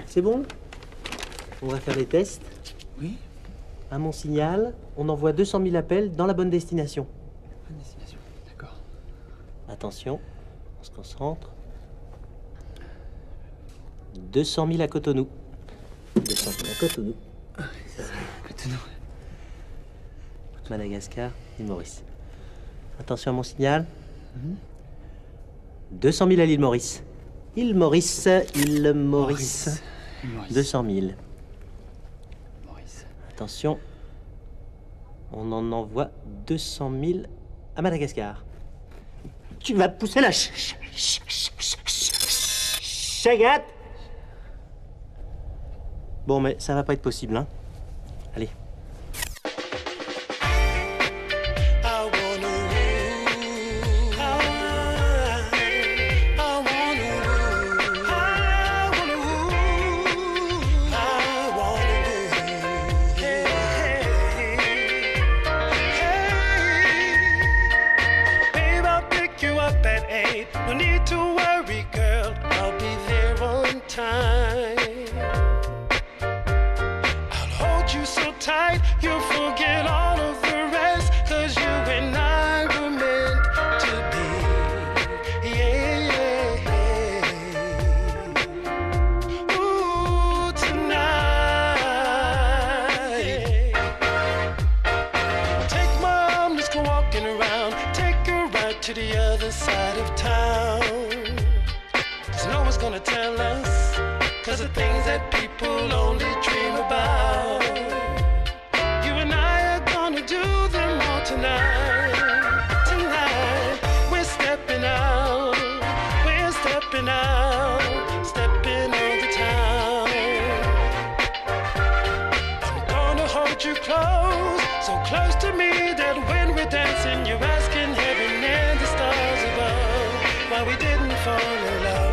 C'est bon? On va faire les tests. Oui. À mon signal, on envoie 200 000 appels dans la bonne destination. Bonne destination, d'accord. Attention, on se concentre. 200 000 à Cotonou. descend. À Cotonou. Cotonou. Madagascar, île Maurice. Attention à mon signal. 200 000 à l'île Maurice. Île Maurice, île Maurice. 200 000. Attention. On en envoie 200 000 à Madagascar. Tu vas te pousser la chagate. Bon, mais ça va pas être possible, hein. Allez. No need to worry, girl, I'll be there on time. I'll hold you so tight, you'll forget all of the rest, 'cause you and I were meant to be. Yeah. Ooh, tonight. Take my arm, let's go walking around. Take a ride to the other side of town. 'Cause no one's gonna tell us, 'cause the things that people only dream about, you and I are gonna do them all tonight. Tonight, we're stepping out, stepping on the town. I'm gonna hold you close, so close to me that when we're dancing, you're asking heaven and the stars above why we didn't fall in love.